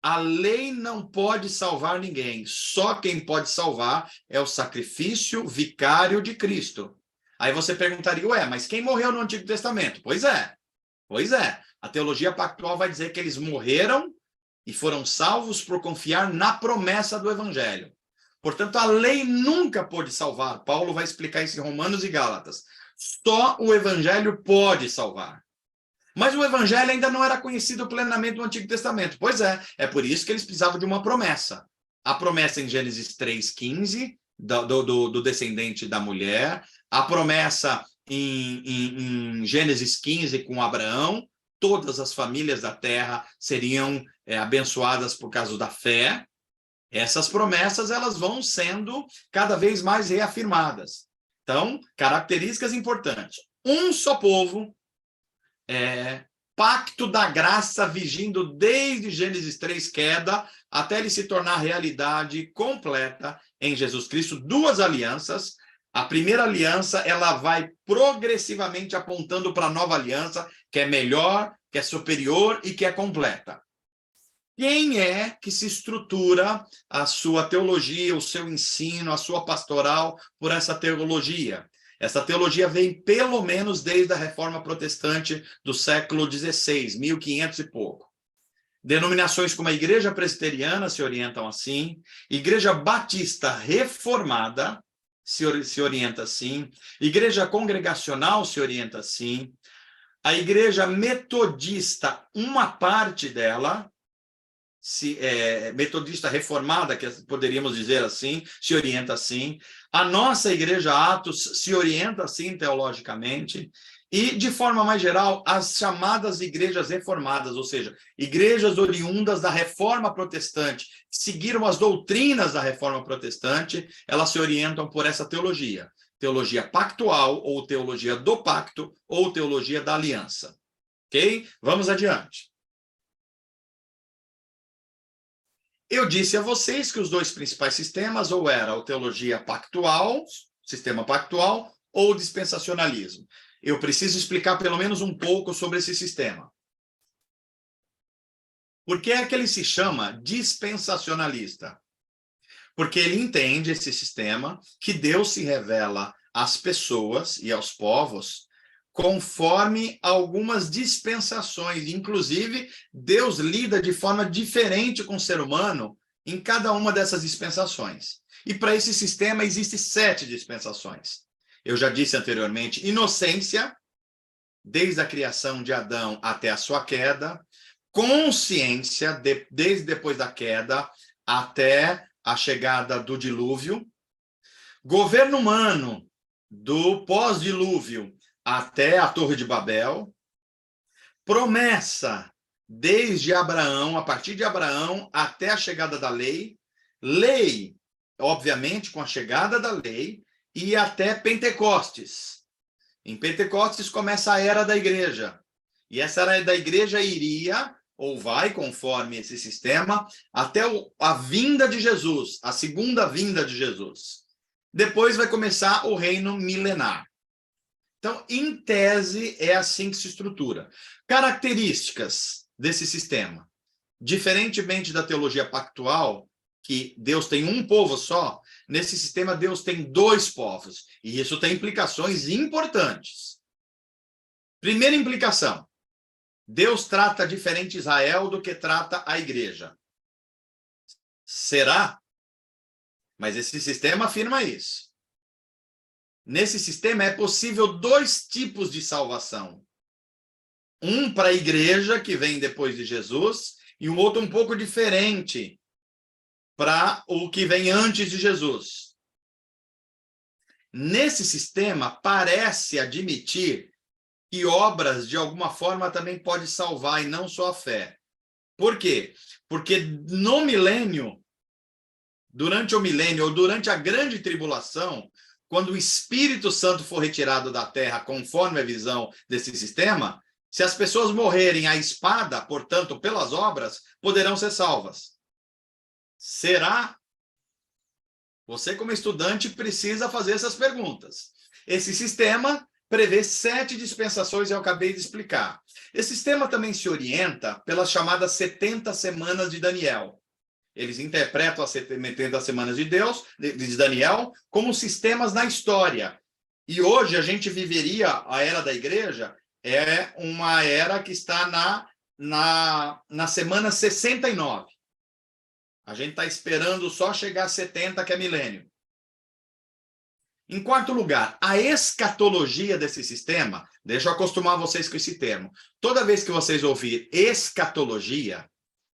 Speaker 1: A lei não pode salvar ninguém. Só quem pode salvar é o sacrifício vicário de Cristo. Aí você perguntaria, mas quem morreu no Antigo Testamento? Pois é. A teologia pactual vai dizer que eles morreram e foram salvos por confiar na promessa do Evangelho. Portanto, a lei nunca pôde salvar. Paulo vai explicar isso em Romanos e Gálatas. Só o Evangelho pode salvar. Mas o Evangelho ainda não era conhecido plenamente no Antigo Testamento. Pois é por isso que eles precisavam de uma promessa. A promessa em Gênesis 3,15, do descendente da mulher. A promessa em Gênesis 15 com Abraão. Todas as famílias da terra seriam abençoadas por causa da fé. Essas promessas elas vão sendo cada vez mais reafirmadas. Então, características importantes. Um só povo, pacto da graça vigindo desde Gênesis 3, queda, até ele se tornar realidade completa em Jesus Cristo. Duas alianças. A primeira aliança ela vai progressivamente apontando para a nova aliança, que é melhor, que é superior e que é completa. Quem é que se estrutura a sua teologia, o seu ensino, a sua pastoral por essa teologia? Essa teologia vem pelo menos desde a Reforma Protestante do século XVI, 1500 e pouco. Denominações como a Igreja Presbiteriana se orientam assim, Igreja Batista Reformada se orienta assim, Igreja Congregacional se orienta assim, a Igreja Metodista, uma parte dela, metodista reformada, que poderíamos dizer assim, se orienta assim. A nossa Igreja Atos se orienta assim teologicamente. E, de forma mais geral, as chamadas igrejas reformadas, ou seja, igrejas oriundas da Reforma Protestante, seguiram as doutrinas da Reforma Protestante, elas se orientam por essa teologia. Teologia pactual, ou teologia do pacto, ou teologia da aliança. Ok? Vamos adiante. Eu disse a vocês que os dois principais sistemas ou era a teologia pactual, sistema pactual, ou dispensacionalismo. Eu preciso explicar pelo menos um pouco sobre esse sistema. Por que é que ele se chama dispensacionalista? Porque ele entende, esse sistema, que Deus se revela às pessoas e aos povos conforme algumas dispensações. Inclusive, Deus lida de forma diferente com o ser humano em cada uma dessas dispensações. E para esse sistema existem 7 dispensações. Eu já disse anteriormente, inocência, desde a criação de Adão até a sua queda, consciência, desde depois da queda até a chegada do dilúvio, governo humano, do pós-dilúvio até a Torre de Babel, promessa desde Abraão, a partir de Abraão até a chegada da lei, lei, obviamente, com a chegada da lei, e até Pentecostes. Em Pentecostes começa a era da igreja, e essa era da igreja iria, ou vai, conforme esse sistema, até a vinda de Jesus, a segunda vinda de Jesus. Depois vai começar o reino milenar. Então, em tese, é assim que se estrutura. Características desse sistema. Diferentemente da teologia pactual, que Deus tem um povo só, nesse sistema Deus tem 2 povos. E isso tem implicações importantes. Primeira implicação. Deus trata diferente Israel do que trata a igreja. Será? Mas esse sistema afirma isso. Nesse sistema é possível 2 tipos de salvação. Um para a igreja, que vem depois de Jesus, e um outro um pouco diferente para o que vem antes de Jesus. Nesse sistema, parece admitir que obras, de alguma forma, também pode salvar, e não só a fé. Por quê? Porque no milênio, durante o milênio, ou durante a grande tribulação, quando o Espírito Santo for retirado da terra, conforme a visão desse sistema, se as pessoas morrerem à espada, portanto, pelas obras, poderão ser salvas. Será? Você, como estudante, precisa fazer essas perguntas. Esse sistema prevê 7 dispensações, eu acabei de explicar. Esse sistema também se orienta pelas chamadas 70 semanas de Daniel. Eles interpretam as 70 semanas de Deus, de Daniel, como sistemas na história. E hoje a gente viveria, a era da igreja, é uma era que está na semana 69. A gente está esperando só chegar a 70, que é milênio. Em quarto lugar, a escatologia desse sistema, deixa eu acostumar vocês com esse termo. Toda vez que vocês ouvirem escatologia,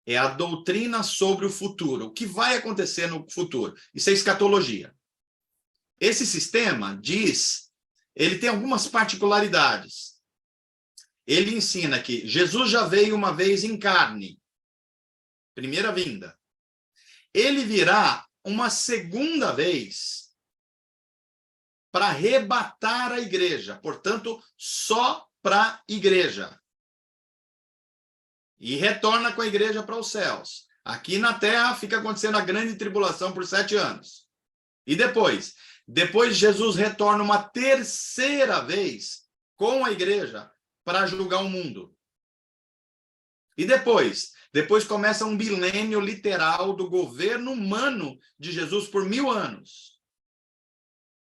Speaker 1: é a doutrina sobre o futuro, o que vai acontecer no futuro. Isso é escatologia. Esse sistema ele tem algumas particularidades. Ele ensina que Jesus já veio uma vez em carne, primeira vinda. Ele virá uma segunda vez para arrebatar a igreja, portanto, só para a igreja. E retorna com a igreja para os céus. Aqui na terra fica acontecendo a grande tribulação por 7 anos. E depois Jesus retorna uma terceira vez com a igreja para julgar o mundo. E depois começa um milênio literal do governo humano de Jesus por 1000 anos.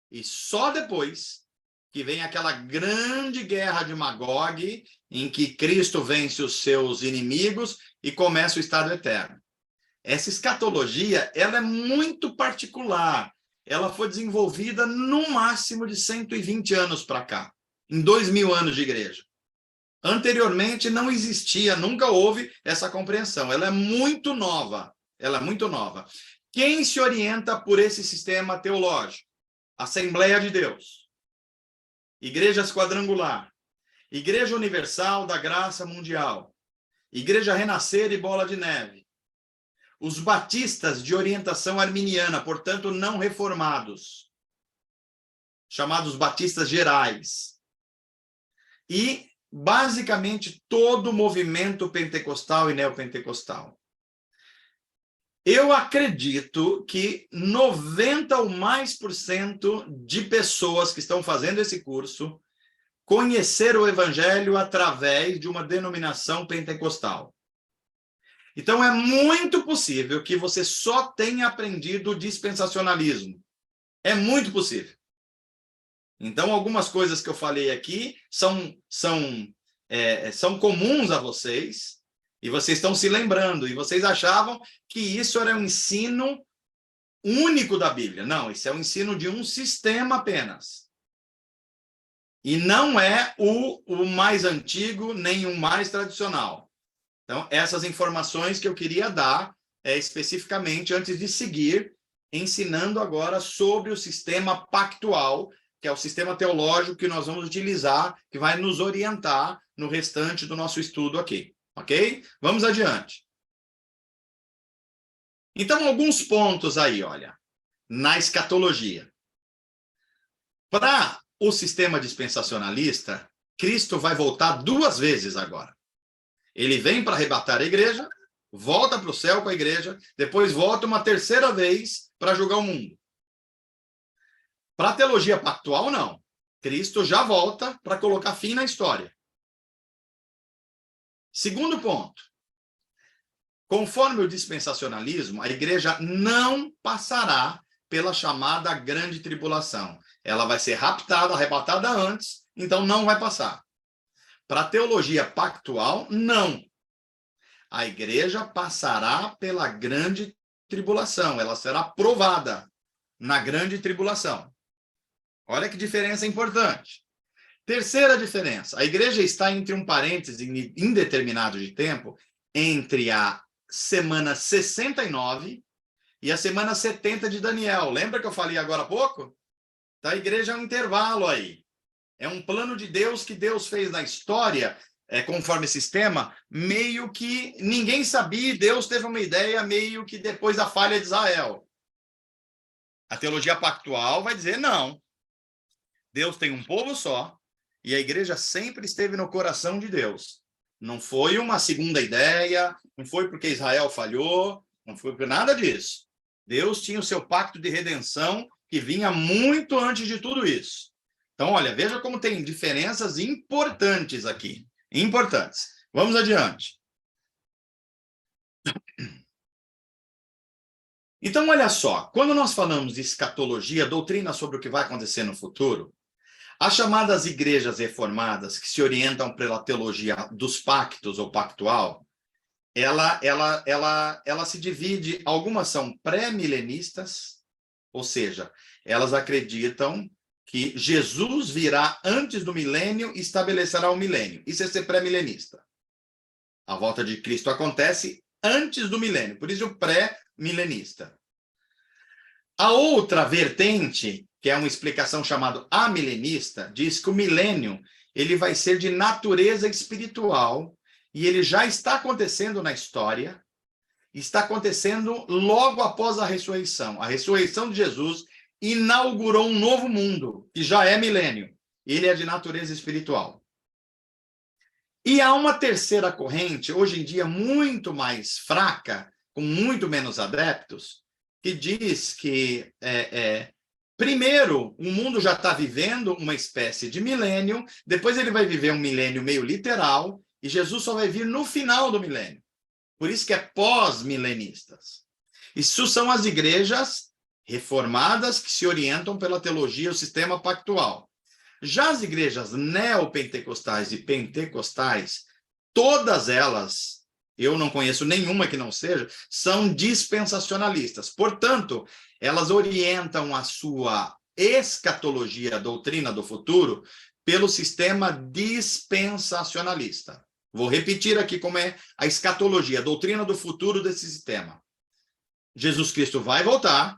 Speaker 1: E só depois que vem aquela grande guerra de Magog, em que Cristo vence os seus inimigos e começa o estado eterno. Essa escatologia, ela é muito particular. Ela foi desenvolvida no máximo de 120 anos para cá, em 2000 anos de igreja. Anteriormente não existia, nunca houve essa compreensão. Ela é muito nova. Ela é muito nova. Quem se orienta por esse sistema teológico? Assembleia de Deus, Igreja Quadrangular, Igreja Universal da Graça Mundial, Igreja Renascer e Bola de Neve, os batistas de orientação arminiana, portanto não reformados, chamados batistas gerais, e basicamente todo o movimento pentecostal e neopentecostal. Eu acredito que 90% ou mais de pessoas que estão fazendo esse curso conheceram o evangelho através de uma denominação pentecostal. Então, é muito possível que você só tenha aprendido o dispensacionalismo. É muito possível. Então, algumas coisas que eu falei aqui são comuns a vocês, e vocês estão se lembrando, e vocês achavam que isso era um ensino único da Bíblia. Não, isso é o ensino de um sistema apenas. E não é o mais antigo, nem o mais tradicional. Então, essas informações que eu queria dar especificamente antes de seguir ensinando agora sobre o sistema pactual, que é o sistema teológico que nós vamos utilizar, que vai nos orientar no restante do nosso estudo aqui. Ok? Vamos adiante. Então, alguns pontos aí, olha, na escatologia. Para o sistema dispensacionalista, Cristo vai voltar 2 vezes agora. Ele vem para arrebatar a igreja, volta para o céu com a igreja, depois volta uma 3ª vez para julgar o mundo. Para a teologia pactual, não. Cristo já volta para colocar fim na história. Segundo ponto. Conforme o dispensacionalismo, a igreja não passará pela chamada grande tribulação. Ela vai ser raptada, arrebatada antes, então não vai passar. Para a teologia pactual, não. A igreja passará pela grande tribulação, ela será provada na grande tribulação. Olha que diferença importante. Terceira diferença, a igreja está entre um parêntese indeterminado de tempo, entre a semana 69 e a semana 70 de Daniel. Lembra que eu falei agora há pouco? Então, a igreja é um intervalo aí. É um plano de Deus que Deus fez na história, conforme sistema, meio que ninguém sabia, Deus teve uma ideia meio que depois da falha de Israel. A teologia pactual vai dizer não. Deus tem um povo só, e a igreja sempre esteve no coração de Deus. Não foi uma segunda ideia, não foi porque Israel falhou, não foi por nada disso. Deus tinha o seu pacto de redenção que vinha muito antes de tudo isso. Então, olha, veja como tem diferenças importantes aqui. Importantes. Vamos adiante. Então, olha só, quando nós falamos de escatologia, doutrina sobre o que vai acontecer no futuro, as chamadas igrejas reformadas, que se orientam pela teologia dos pactos ou pactual, ela se divide, algumas são pré-milenistas, ou seja, elas acreditam que Jesus virá antes do milênio e estabelecerá o milênio. Isso é ser pré-milenista. A volta de Cristo acontece antes do milênio, por isso o pré-milenista. A outra vertente, que é uma explicação chamada amilenista, diz que o milênio ele vai ser de natureza espiritual e ele já está acontecendo na história, está acontecendo logo após a ressurreição. A ressurreição de Jesus inaugurou um novo mundo, que já é milênio. Ele é de natureza espiritual. E há uma terceira corrente, hoje em dia muito mais fraca, com muito menos adeptos, que diz que, primeiro, o mundo já está vivendo uma espécie de milênio, depois ele vai viver um milênio meio literal, e Jesus só vai vir no final do milênio. Por isso que é pós-milenistas. Isso são as igrejas reformadas que se orientam pela teologia, o sistema pactual. Já as igrejas neopentecostais e pentecostais, todas elas, eu não conheço nenhuma que não seja, são dispensacionalistas. Portanto, elas orientam a sua escatologia, a doutrina do futuro, pelo sistema dispensacionalista. Vou repetir aqui como é a escatologia, a doutrina do futuro desse sistema. Jesus Cristo vai voltar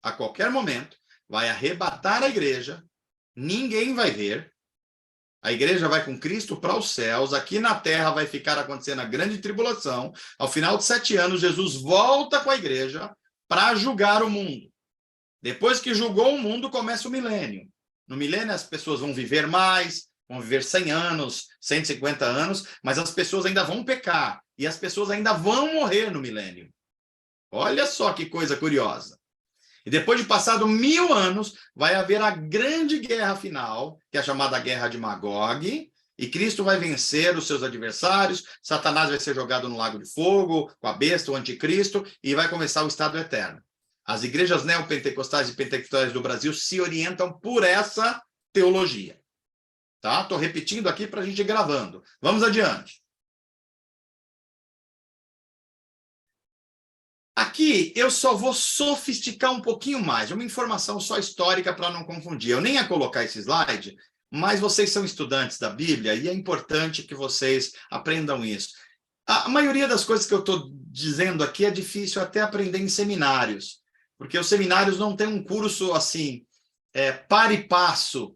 Speaker 1: a qualquer momento, vai arrebatar a igreja, ninguém vai ver, a igreja vai com Cristo para os céus, aqui na terra vai ficar acontecendo a grande tribulação, ao final de 7 anos, Jesus volta com a igreja para julgar o mundo. Depois que julgou o mundo, começa o milênio. No milênio as pessoas vão viver mais, vão viver 100 anos, 150 anos, mas as pessoas ainda vão pecar, e as pessoas ainda vão morrer no milênio. Olha só que coisa curiosa. E depois de passado 1000 anos, vai haver a grande guerra final, que é a chamada Guerra de Magog, e Cristo vai vencer os seus adversários, Satanás vai ser jogado no lago de fogo, com a besta, o anticristo, e vai começar o estado eterno. As igrejas neopentecostais e pentecostais do Brasil se orientam por essa teologia. Tá? Estou repetindo aqui para a gente ir gravando. Vamos adiante. Aqui eu só vou sofisticar um pouquinho mais, uma informação só histórica para não confundir. Eu nem ia colocar esse slide, mas vocês são estudantes da Bíblia e é importante que vocês aprendam isso. A maioria das coisas que eu estou dizendo aqui é difícil até aprender em seminários, porque os seminários não têm um curso assim, par e passo,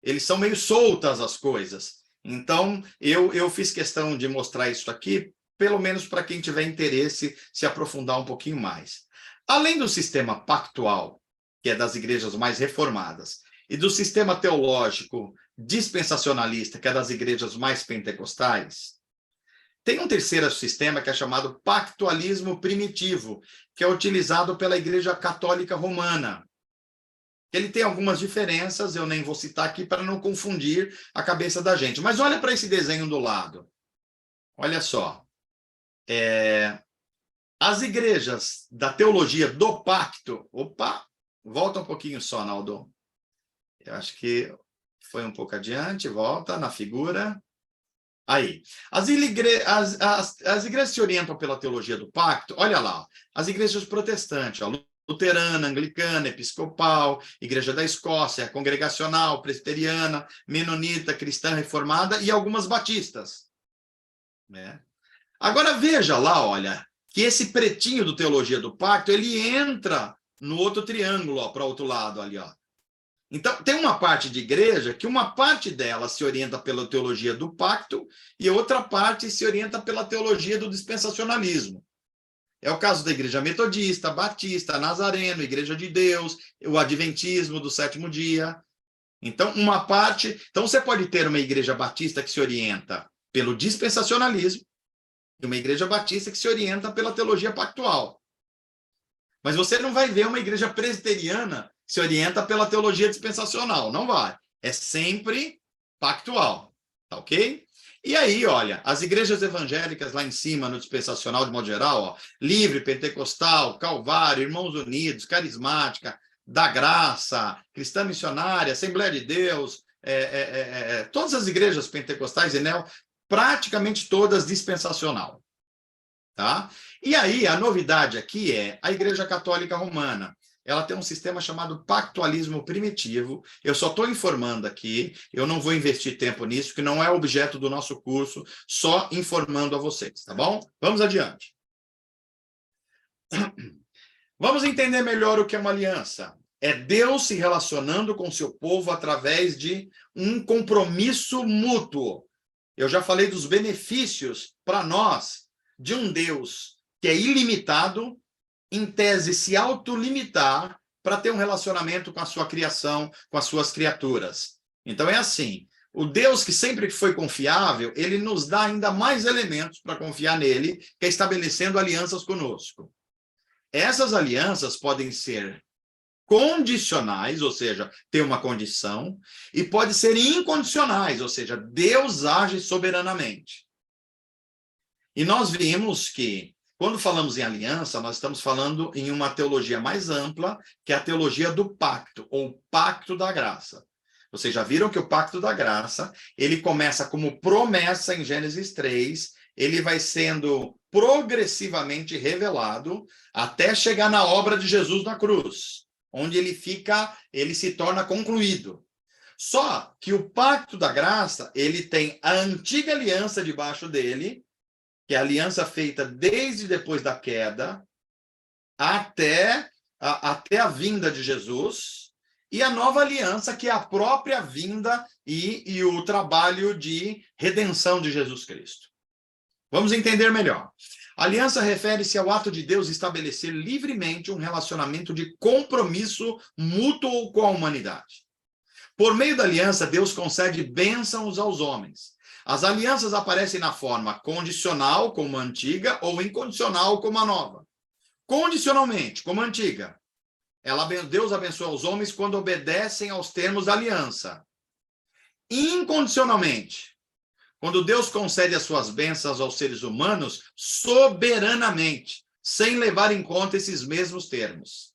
Speaker 1: eles são meio soltas as coisas. Então, eu fiz questão de mostrar isso aqui, pelo menos para quem tiver interesse se aprofundar um pouquinho mais. Além do sistema pactual, que é das igrejas mais reformadas, e do sistema teológico dispensacionalista, que é das igrejas mais pentecostais, tem um terceiro sistema que é chamado pactualismo primitivo, que é utilizado pela Igreja Católica Romana. Ele tem algumas diferenças, eu nem vou citar aqui para não confundir a cabeça da gente. Mas olha para esse desenho do lado. Olha só. As igrejas da teologia do pacto... Opa! Volta um pouquinho só, Naldo. Eu acho que foi um pouco adiante. Volta na figura. Aí. As igrejas se orientam pela teologia do pacto. Olha lá. As igrejas protestantes, ó, luterana, anglicana, episcopal, Igreja da Escócia, congregacional, presbiteriana, menonita, cristã reformada e algumas batistas. Né? Agora veja lá, olha, que esse pretinho do Teologia do Pacto, ele entra no outro triângulo, para o outro lado ali, ó. Então, tem uma parte de igreja que uma parte dela se orienta pela teologia do pacto e outra parte se orienta pela teologia do dispensacionalismo. É o caso da Igreja Metodista, Batista, Nazareno, Igreja de Deus, o Adventismo do sétimo dia. Então, uma parte... Então, você pode ter uma igreja batista que se orienta pelo dispensacionalismo e uma igreja batista que se orienta pela teologia pactual. Mas você não vai ver uma igreja presbiteriana que se orienta pela teologia dispensacional. Não vai. É sempre pactual. Tá ok? E aí, olha, as igrejas evangélicas lá em cima, no dispensacional de modo geral, ó, Livre, Pentecostal, Calvário, Irmãos Unidos, Carismática, da Graça, Cristã Missionária, Assembleia de Deus, todas as igrejas pentecostais e neo, praticamente todas dispensacional. Tá? E aí, a novidade aqui é a Igreja Católica Romana. Ela tem um sistema chamado pactualismo primitivo. Eu só estou informando aqui, eu não vou investir tempo nisso, que não é objeto do nosso curso, só informando a vocês, tá bom? Vamos adiante. Vamos entender melhor o que é uma aliança. É Deus se relacionando com seu povo através de um compromisso mútuo. Eu já falei dos benefícios para nós de um Deus que é ilimitado, em tese, se autolimitar para ter um relacionamento com a sua criação, com as suas criaturas. Então, é assim, o Deus que sempre foi confiável, ele nos dá ainda mais elementos para confiar nele, que é estabelecendo alianças conosco. Essas alianças podem ser condicionais, ou seja, ter uma condição, e pode ser incondicionais, ou seja, Deus age soberanamente. E nós vimos que, quando falamos em aliança, nós estamos falando em uma teologia mais ampla, que é a teologia do pacto, ou pacto da graça. Vocês já viram que o pacto da graça, ele começa como promessa em Gênesis 3, ele vai sendo progressivamente revelado até chegar na obra de Jesus na cruz, onde ele se torna concluído. Só que o pacto da graça, ele tem a antiga aliança debaixo dele, que é a aliança feita desde depois da queda até a vinda de Jesus, e a nova aliança, que é a própria vinda e o trabalho de redenção de Jesus Cristo. Vamos entender melhor. A aliança refere-se ao ato de Deus estabelecer livremente um relacionamento de compromisso mútuo com a humanidade. Por meio da aliança, Deus concede bênçãos aos homens. As alianças aparecem na forma condicional, como a antiga, ou incondicional, como a nova. Condicionalmente, como a antiga, Deus abençoa os homens quando obedecem aos termos da aliança. Incondicionalmente, quando Deus concede as suas bênçãos aos seres humanos soberanamente, sem levar em conta esses mesmos termos.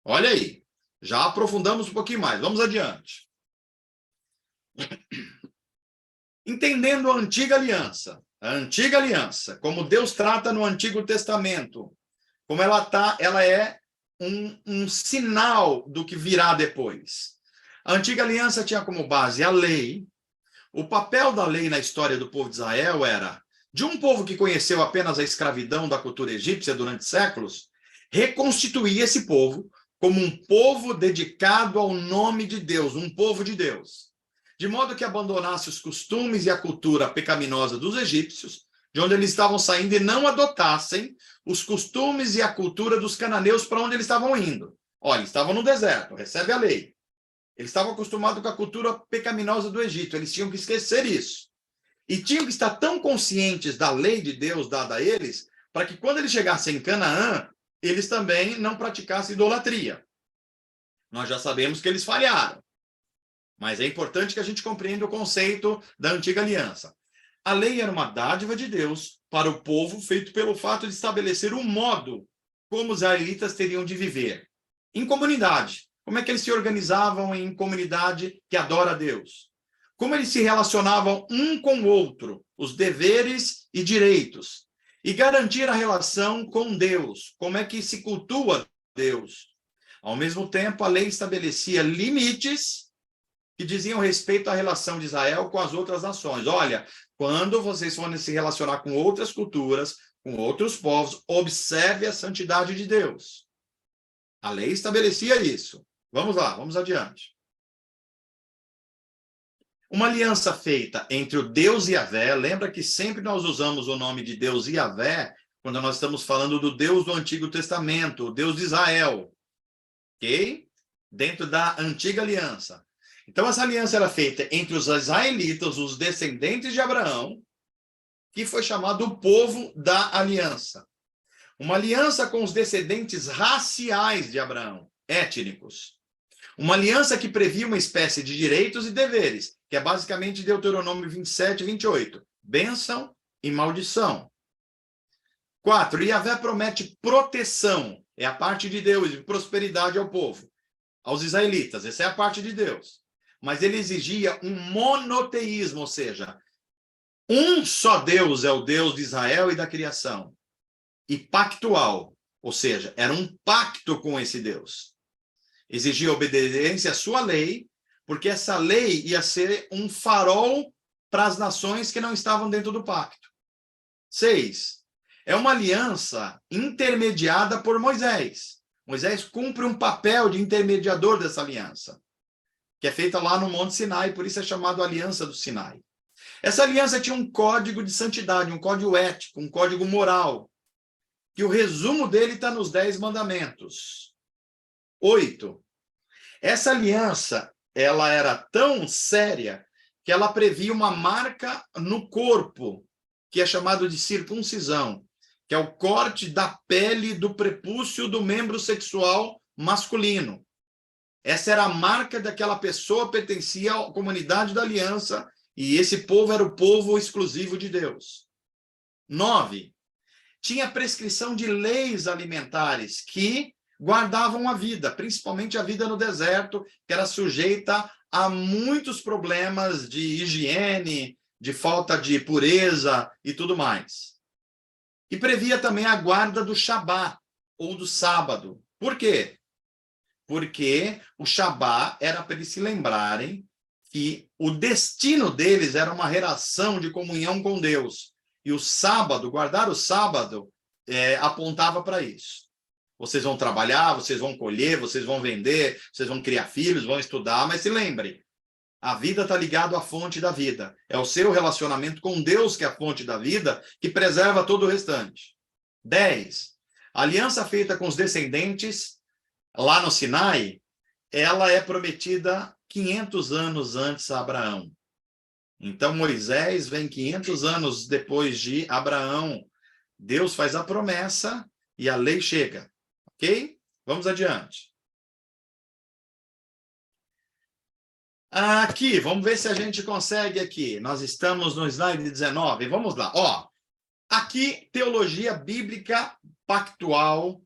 Speaker 1: Olha aí, já aprofundamos um pouquinho mais. Vamos adiante. Entendendo a antiga aliança, como Deus trata no Antigo Testamento, como ela é um sinal do que virá depois. A antiga aliança tinha como base a lei. O papel da lei na história do povo de Israel era, de um povo que conheceu apenas a escravidão da cultura egípcia durante séculos, reconstituir esse povo como um povo dedicado ao nome de Deus, um povo de Deus. De modo que abandonasse os costumes e a cultura pecaminosa dos egípcios, de onde eles estavam saindo, e não adotassem os costumes e a cultura dos cananeus para onde eles estavam indo. Olha, eles estavam no deserto, recebe a lei. Eles estavam acostumados com a cultura pecaminosa do Egito, eles tinham que esquecer isso. E tinham que estar tão conscientes da lei de Deus dada a eles, para que quando eles chegassem em Canaã, eles também não praticassem idolatria. Nós já sabemos que eles falharam. Mas é importante que a gente compreenda o conceito da antiga aliança. A lei era uma dádiva de Deus para o povo, feito pelo fato de estabelecer um modo como os israelitas teriam de viver. Em comunidade. Como é que eles se organizavam em comunidade que adora a Deus? Como eles se relacionavam um com o outro, os deveres e direitos. E garantir a relação com Deus. Como é que se cultua Deus? Ao mesmo tempo, a lei estabelecia limites que diziam respeito à relação de Israel com as outras nações. Olha, quando vocês forem se relacionar com outras culturas, com outros povos, observe a santidade de Deus. A lei estabelecia isso. Vamos lá, vamos adiante. Uma aliança feita entre o Deus Yahvé, lembra que sempre nós usamos o nome de Deus Yahvé quando nós estamos falando do Deus do Antigo Testamento, o Deus de Israel, ok? Dentro da antiga aliança. Então, essa aliança era feita entre os israelitas, os descendentes de Abraão, que foi chamado o povo da aliança. Uma aliança com os descendentes raciais de Abraão, étnicos. Uma aliança que previa uma espécie de direitos e deveres, que é basicamente Deuteronômio 27 e 28. Bênção e maldição. 4. Yahvé promete proteção, é a parte de Deus, e prosperidade ao povo, aos israelitas, essa é a parte de Deus. Mas ele exigia um monoteísmo, ou seja, um só Deus é o Deus de Israel e da criação. E pactual, ou seja, era um pacto com esse Deus. Exigia obediência à sua lei, porque essa lei ia ser um farol para as nações que não estavam dentro do pacto. 6. É uma aliança intermediada por Moisés. Moisés cumpre um papel de intermediador dessa aliança, que é feita lá no Monte Sinai, por isso é chamado Aliança do Sinai. Essa aliança tinha um código de santidade, um código ético, um código moral, que o resumo dele está nos 10 mandamentos. 8. Essa aliança, ela era tão séria que ela previa uma marca no corpo, que é chamado de circuncisão, que é o corte da pele do prepúcio do membro sexual masculino. Essa era a marca daquela pessoa, pertencia à comunidade da aliança, e esse povo era o povo exclusivo de Deus. 9. Tinha prescrição de leis alimentares que guardavam a vida, principalmente a vida no deserto, que era sujeita a muitos problemas de higiene, de falta de pureza e tudo mais. E previa também a guarda do Shabá, ou do sábado. Por quê? Porque o Shabá era para eles se lembrarem que o destino deles era uma relação de comunhão com Deus. E o sábado, guardar o sábado, apontava para isso. Vocês vão trabalhar, vocês vão colher, vocês vão vender, vocês vão criar filhos, vão estudar, mas se lembre, a vida está ligada à fonte da vida. É o seu relacionamento com Deus, que é a fonte da vida, que preserva todo o restante. 10. A aliança feita com os descendentes, lá no Sinai, ela é prometida 500 anos antes a Abraão. Então, Moisés vem 500 anos depois de Abraão. Deus faz a promessa e a lei chega. Ok? Vamos adiante. Aqui, vamos ver se a gente consegue aqui. Nós estamos no slide 19. Vamos lá. Ó, aqui, teologia bíblica pactual,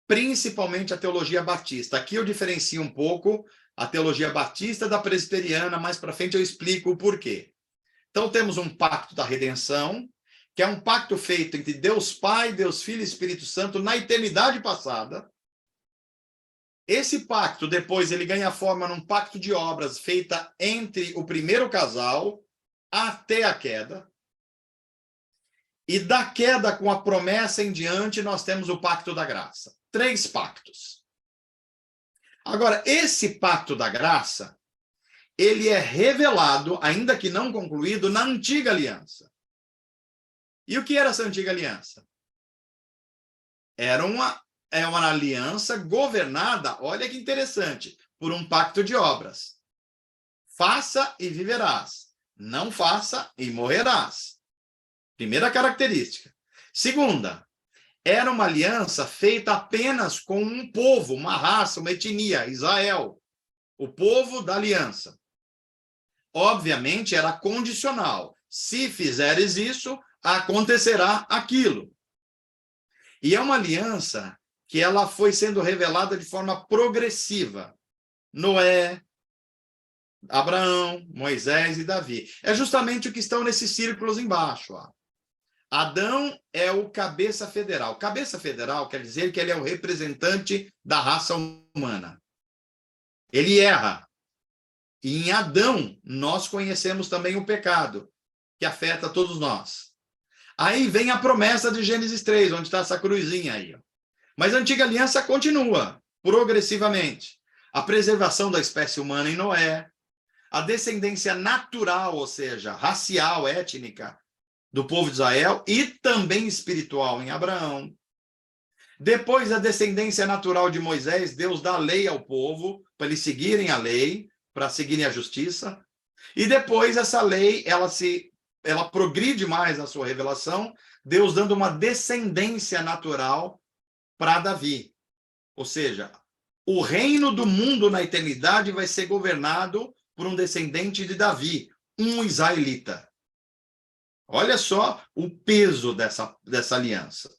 Speaker 1: principalmente a teologia batista. Aqui eu diferencio um pouco a teologia batista da presbiteriana. Mais para frente eu explico o porquê. Então, temos um pacto da redenção, que é um pacto feito entre Deus Pai, Deus Filho e Espírito Santo na eternidade passada. Esse pacto, depois, ele ganha forma num pacto de obras feita entre o primeiro casal até a queda. E da queda com a promessa em diante, nós temos o pacto da graça. 3 pactos. Agora, esse pacto da graça, ele é revelado, ainda que não concluído, na antiga aliança. E o que era essa antiga aliança? Era uma aliança governada, olha que interessante, por um pacto de obras. Faça e viverás. Não faça e morrerás. Primeira característica. Segunda, era uma aliança feita apenas com um povo, uma raça, uma etnia, Israel. O povo da aliança. Obviamente, era condicional. Se fizeres isso, acontecerá aquilo. E é uma aliança que ela foi sendo revelada de forma progressiva. Noé, Abraão, Moisés e Davi. É justamente o que estão nesses círculos embaixo. Ó. Adão é o cabeça federal. Cabeça federal quer dizer que ele é o representante da raça humana. Ele erra. E em Adão, nós conhecemos também o pecado, que afeta todos nós. Aí vem a promessa de Gênesis 3, onde está essa cruzinha aí. Ó. Mas a antiga aliança continua, progressivamente. A preservação da espécie humana em Noé, a descendência natural, ou seja, racial, étnica, do povo de Israel e também espiritual em Abraão. Depois, a descendência natural de Moisés, Deus dá a lei ao povo, para eles seguirem a lei, para seguirem a justiça. E depois, essa lei, ela progride mais na sua revelação, Deus dando uma descendência natural para Davi. Ou seja, o reino do mundo na eternidade vai ser governado por um descendente de Davi, um israelita. Olha só o peso dessa aliança.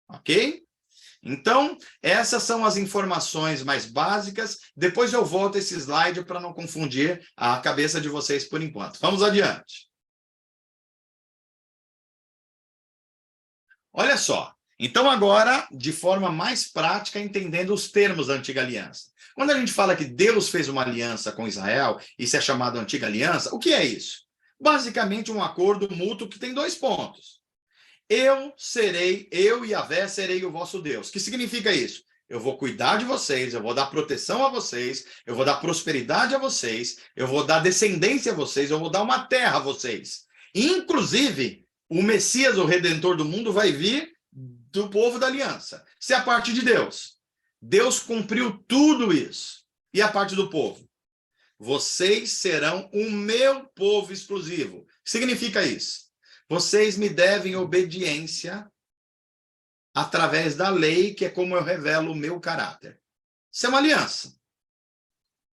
Speaker 1: Ok? Então, essas são as informações mais básicas. Depois eu volto a esse slide para não confundir a cabeça de vocês por enquanto. Vamos adiante. Olha só. Então, agora, de forma mais prática, entendendo os termos da antiga aliança. Quando a gente fala que Deus fez uma aliança com Israel, isso é chamado antiga aliança, o que é isso? Basicamente, um acordo mútuo que tem 2 pontos. Eu e Yahvé serei o vosso Deus. O que significa isso? Eu vou cuidar de vocês, eu vou dar proteção a vocês, eu vou dar prosperidade a vocês, eu vou dar descendência a vocês, eu vou dar uma terra a vocês. Inclusive, o Messias, o Redentor do mundo, vai vir do povo da aliança. Se é a parte de Deus. Deus cumpriu tudo isso. E a parte do povo? Vocês serão o meu povo exclusivo. O que significa isso? Vocês me devem obediência através da lei, que é como eu revelo o meu caráter. Isso é uma aliança.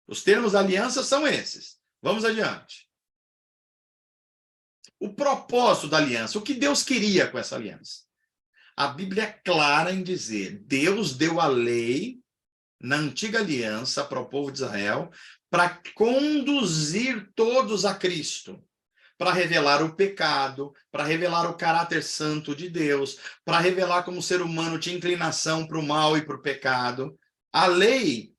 Speaker 1: Os termos da aliança são esses. Vamos adiante. O propósito da aliança, o que Deus queria com essa aliança? A Bíblia é clara em dizer, Deus deu a lei na antiga aliança para o povo de Israel para conduzir todos a Cristo. Para revelar o pecado, para revelar o caráter santo de Deus, para revelar como o ser humano tinha inclinação para o mal e para o pecado. A lei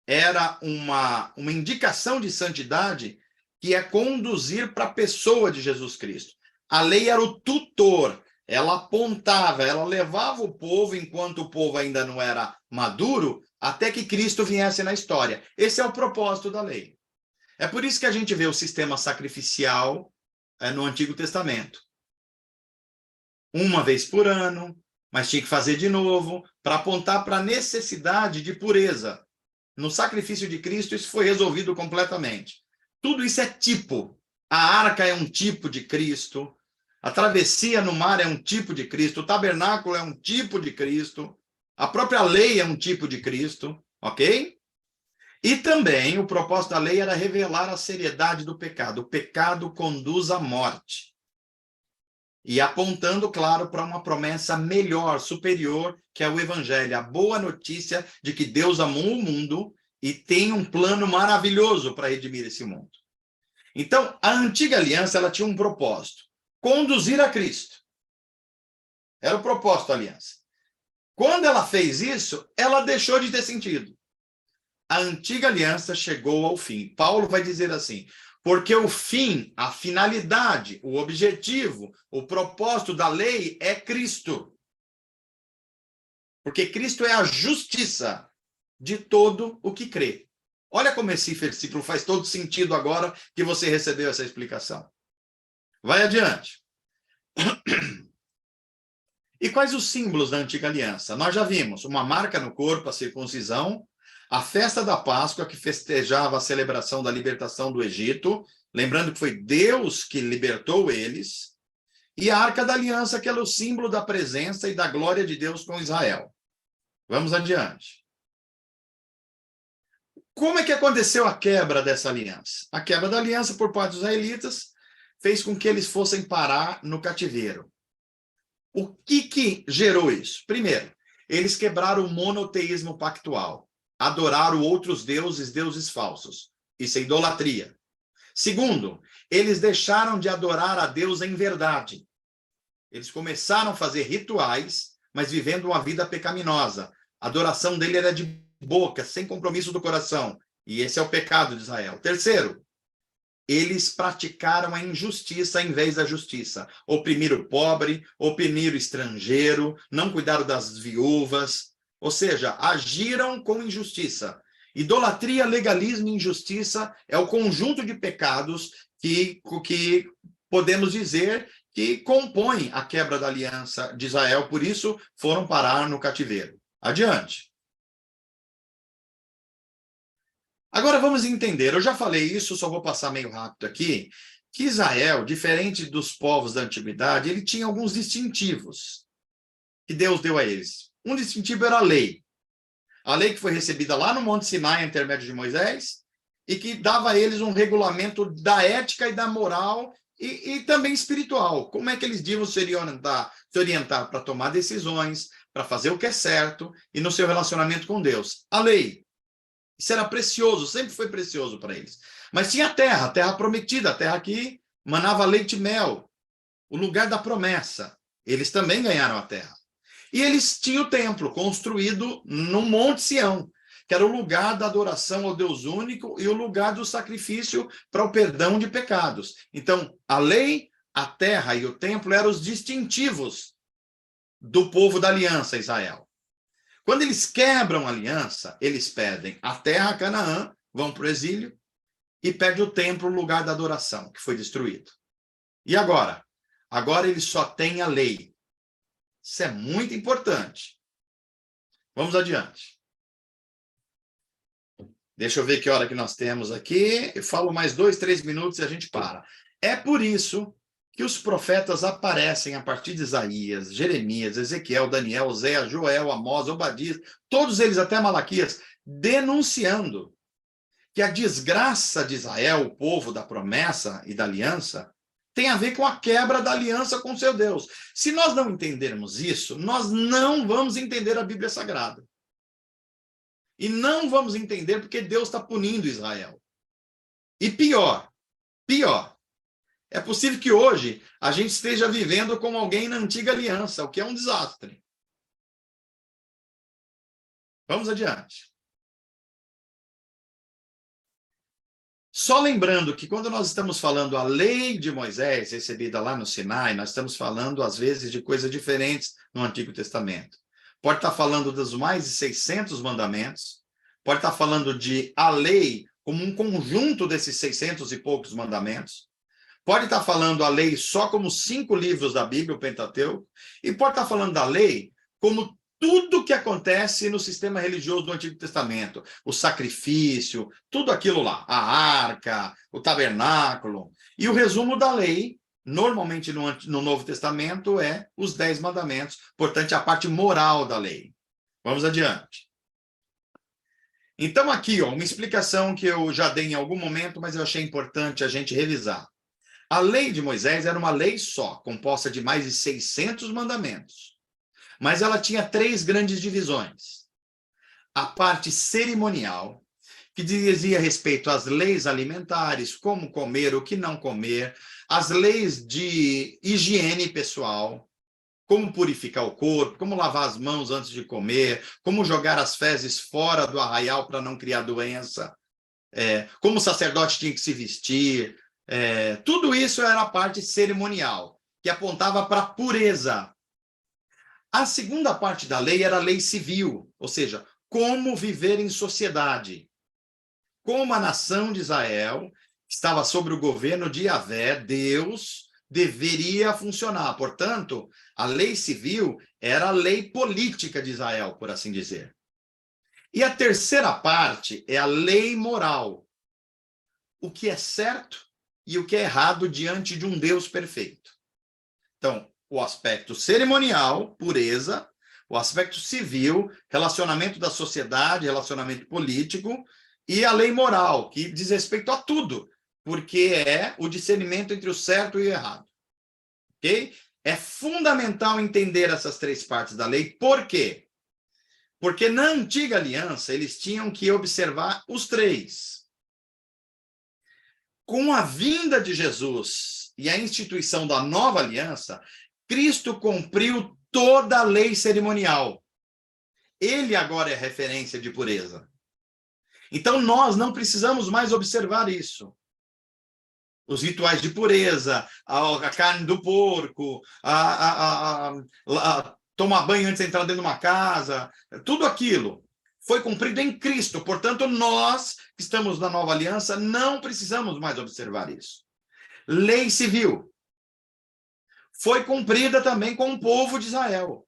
Speaker 1: era uma indicação de santidade que é conduzir para a pessoa de Jesus Cristo. A lei era o tutor, ela apontava, ela levava o povo, enquanto o povo ainda não era maduro, até que Cristo viesse na história. Esse é o propósito da lei. É por isso que a gente vê o sistema sacrificial no Antigo Testamento. Uma vez por ano, mas tinha que fazer de novo, para apontar para a necessidade de pureza. No sacrifício de Cristo, isso foi resolvido completamente. Tudo isso é tipo. A arca é um tipo de Cristo, a travessia no mar é um tipo de Cristo, o tabernáculo é um tipo de Cristo, a própria lei é um tipo de Cristo, ok? E também o propósito da lei era revelar a seriedade do pecado. O pecado conduz à morte. E apontando, claro, para uma promessa melhor, superior, que é o Evangelho, a boa notícia de que Deus amou o mundo e tem um plano maravilhoso para redimir esse mundo. Então, a antiga aliança ela tinha um propósito: conduzir a Cristo. Era o propósito da aliança. Quando ela fez isso, ela deixou de ter sentido. A antiga aliança chegou ao fim. Paulo vai dizer assim: porque o fim, a finalidade, o objetivo, o propósito da lei é Cristo. Porque Cristo é a justiça de todo o que crê. Olha como esse versículo faz todo sentido agora que você recebeu essa explicação. Vai adiante. E quais os símbolos da antiga aliança? Nós já vimos uma marca no corpo, a circuncisão, a festa da Páscoa, que festejava a celebração da libertação do Egito, lembrando que foi Deus que libertou eles, e a Arca da Aliança, que era o símbolo da presença e da glória de Deus com Israel. Vamos adiante. Como é que aconteceu a quebra dessa aliança? A quebra da aliança por parte dos israelitas fez com que eles fossem parar no cativeiro. O que gerou isso? Primeiro, eles quebraram o monoteísmo pactual. Adoraram outros deuses, deuses falsos. Isso é idolatria. Segundo, eles deixaram de adorar a Deus em verdade. Eles começaram a fazer rituais, mas vivendo uma vida pecaminosa. A adoração dele era de boca, sem compromisso do coração. E esse é o pecado de Israel. Terceiro, eles praticaram a injustiça em vez da justiça. Oprimir o pobre, oprimir o estrangeiro, não cuidaram das viúvas. Ou seja, agiram com injustiça. Idolatria, legalismo e injustiça é o conjunto de pecados que podemos dizer que compõem a quebra da aliança de Israel. Por isso, foram parar no cativeiro. Adiante. Agora vamos entender, eu já falei isso, só vou passar meio rápido aqui, que Israel, diferente dos povos da antiguidade, ele tinha alguns distintivos que Deus deu a eles. Um distintivo era a lei que foi recebida lá no Monte Sinai, intermédio de Moisés, e que dava a eles um regulamento da ética e da moral e também espiritual. Como é que eles deviam se orientar para tomar decisões, para fazer o que é certo e no seu relacionamento com Deus. A lei. Isso era precioso, sempre foi precioso para eles. Mas tinha a terra prometida, a terra que manava leite e mel, o lugar da promessa. Eles também ganharam a terra. E eles tinham o templo construído no Monte Sião, que era o lugar da adoração ao Deus único e o lugar do sacrifício para o perdão de pecados. Então, a lei, a terra e o templo eram os distintivos do povo da aliança, Israel. Quando eles quebram a aliança, eles perdem a terra, Canaã, vão para o exílio, e perdem o templo, o lugar da adoração, que foi destruído. E agora? Agora eles só têm a lei. Isso é muito importante. Vamos adiante. Deixa eu ver que hora que nós temos aqui. Eu falo mais 2, 3 minutos e a gente para. É por isso que os profetas aparecem a partir de Isaías, Jeremias, Ezequiel, Daniel, Oséias, Joel, Amós, Obadias, todos eles até Malaquias, denunciando que a desgraça de Israel, o povo da promessa e da aliança, tem a ver com a quebra da aliança com seu Deus. Se nós não entendermos isso, nós não vamos entender a Bíblia Sagrada. E não vamos entender porque Deus está punindo Israel. E pior, é possível que hoje a gente esteja vivendo como alguém na antiga aliança, o que é um desastre. Vamos adiante. Só lembrando que quando nós estamos falando a lei de Moisés, recebida lá no Sinai, nós estamos falando, às vezes, de coisas diferentes no Antigo Testamento. Pode estar falando dos mais de 600 mandamentos, pode estar falando de a lei como um conjunto desses 600 e poucos mandamentos, pode estar falando a lei só como 5 livros da Bíblia, o Pentateuco, e pode estar falando da lei como tudo que acontece no sistema religioso do Antigo Testamento, o sacrifício, tudo aquilo lá, a arca, o tabernáculo. E o resumo da lei, normalmente no Novo Testamento, é os 10 mandamentos, portanto, a parte moral da lei. Vamos adiante. Então, aqui, uma explicação que eu já dei em algum momento, mas eu achei importante a gente revisar. A lei de Moisés era uma lei só, composta de mais de 600 mandamentos. Mas ela tinha 3 grandes divisões. A parte cerimonial, que dizia respeito às leis alimentares, como comer, o que não comer, as leis de higiene pessoal, como purificar o corpo, como lavar as mãos antes de comer, como jogar as fezes fora do arraial para não criar doença, como o sacerdote tinha que se vestir, tudo isso era a parte cerimonial, que apontava para a pureza. A segunda parte da lei era a lei civil, ou seja, como viver em sociedade. Como a nação de Israel estava sob o governo de Yahvé, Deus deveria funcionar. Portanto, a lei civil era a lei política de Israel, por assim dizer. E a terceira parte é a lei moral. O que é certo e o que é errado diante de um Deus perfeito. Então, o aspecto cerimonial, pureza, o aspecto civil, relacionamento da sociedade, relacionamento político, e a lei moral, que diz respeito a tudo, porque é o discernimento entre o certo e o errado. Ok? É fundamental entender essas 3 partes da lei. Por quê? Porque na antiga aliança, eles tinham que observar os 3. Com a vinda de Jesus e a instituição da nova aliança, Cristo cumpriu toda a lei cerimonial. Ele agora é referência de pureza. Então, nós não precisamos mais observar isso. Os rituais de pureza, a carne do porco, tomar banho antes de entrar dentro de uma casa, tudo aquilo foi cumprido em Cristo. Portanto, nós que estamos na nova aliança não precisamos mais observar isso. Lei civil foi cumprida também com o povo de Israel,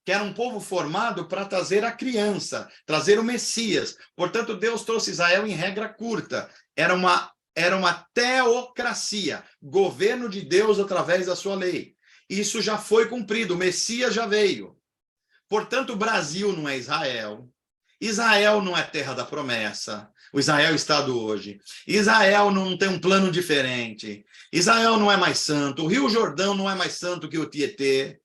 Speaker 1: que era um povo formado para trazer a criança, trazer o Messias. Portanto, Deus trouxe Israel em regra curta. Era uma teocracia, governo de Deus através da sua lei. Isso já foi cumprido, o Messias já veio. Portanto, o Brasil não é Israel. Israel não é terra da promessa. O Israel Estado hoje. Israel não tem um plano diferente. Israel não é mais santo. O Rio Jordão não é mais santo que o Tietê.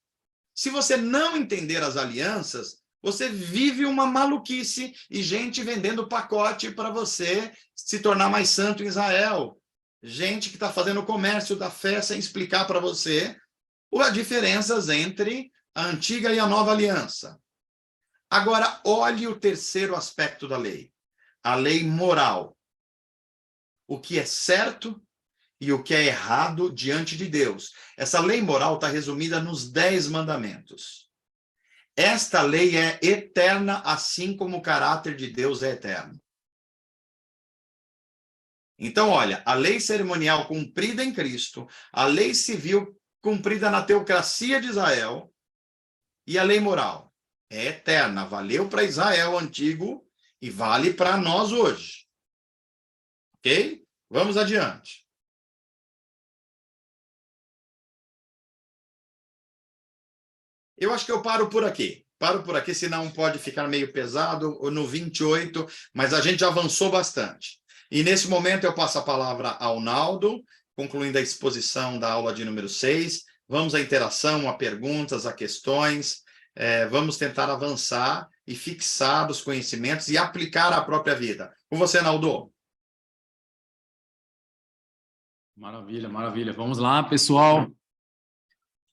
Speaker 1: Se você não entender as alianças, você vive uma maluquice e gente vendendo pacote para você se tornar mais santo em Israel. Gente que está fazendo o comércio da fé sem explicar para você as diferenças entre a antiga e a nova aliança. Agora, olhe o terceiro aspecto da lei. A lei moral. O que é certo e o que é errado diante de Deus. Essa lei moral está resumida nos 10 mandamentos. Esta lei é eterna, assim como o caráter de Deus é eterno. Então, olha, a lei cerimonial cumprida em Cristo, a lei civil cumprida na teocracia de Israel e a lei moral é eterna. Valeu para Israel antigo e vale para nós hoje. Ok? Vamos adiante. Eu acho que eu paro por aqui. Paro por aqui, senão pode ficar meio pesado no 28, mas a gente já avançou bastante. E nesse momento eu passo a palavra ao Naldo, concluindo a exposição da aula de número 6. Vamos à interação, a perguntas, a questões. Vamos tentar avançar e fixar os conhecimentos e aplicar à própria vida. Com você, Naldo.
Speaker 2: Maravilha, maravilha. Vamos lá, pessoal.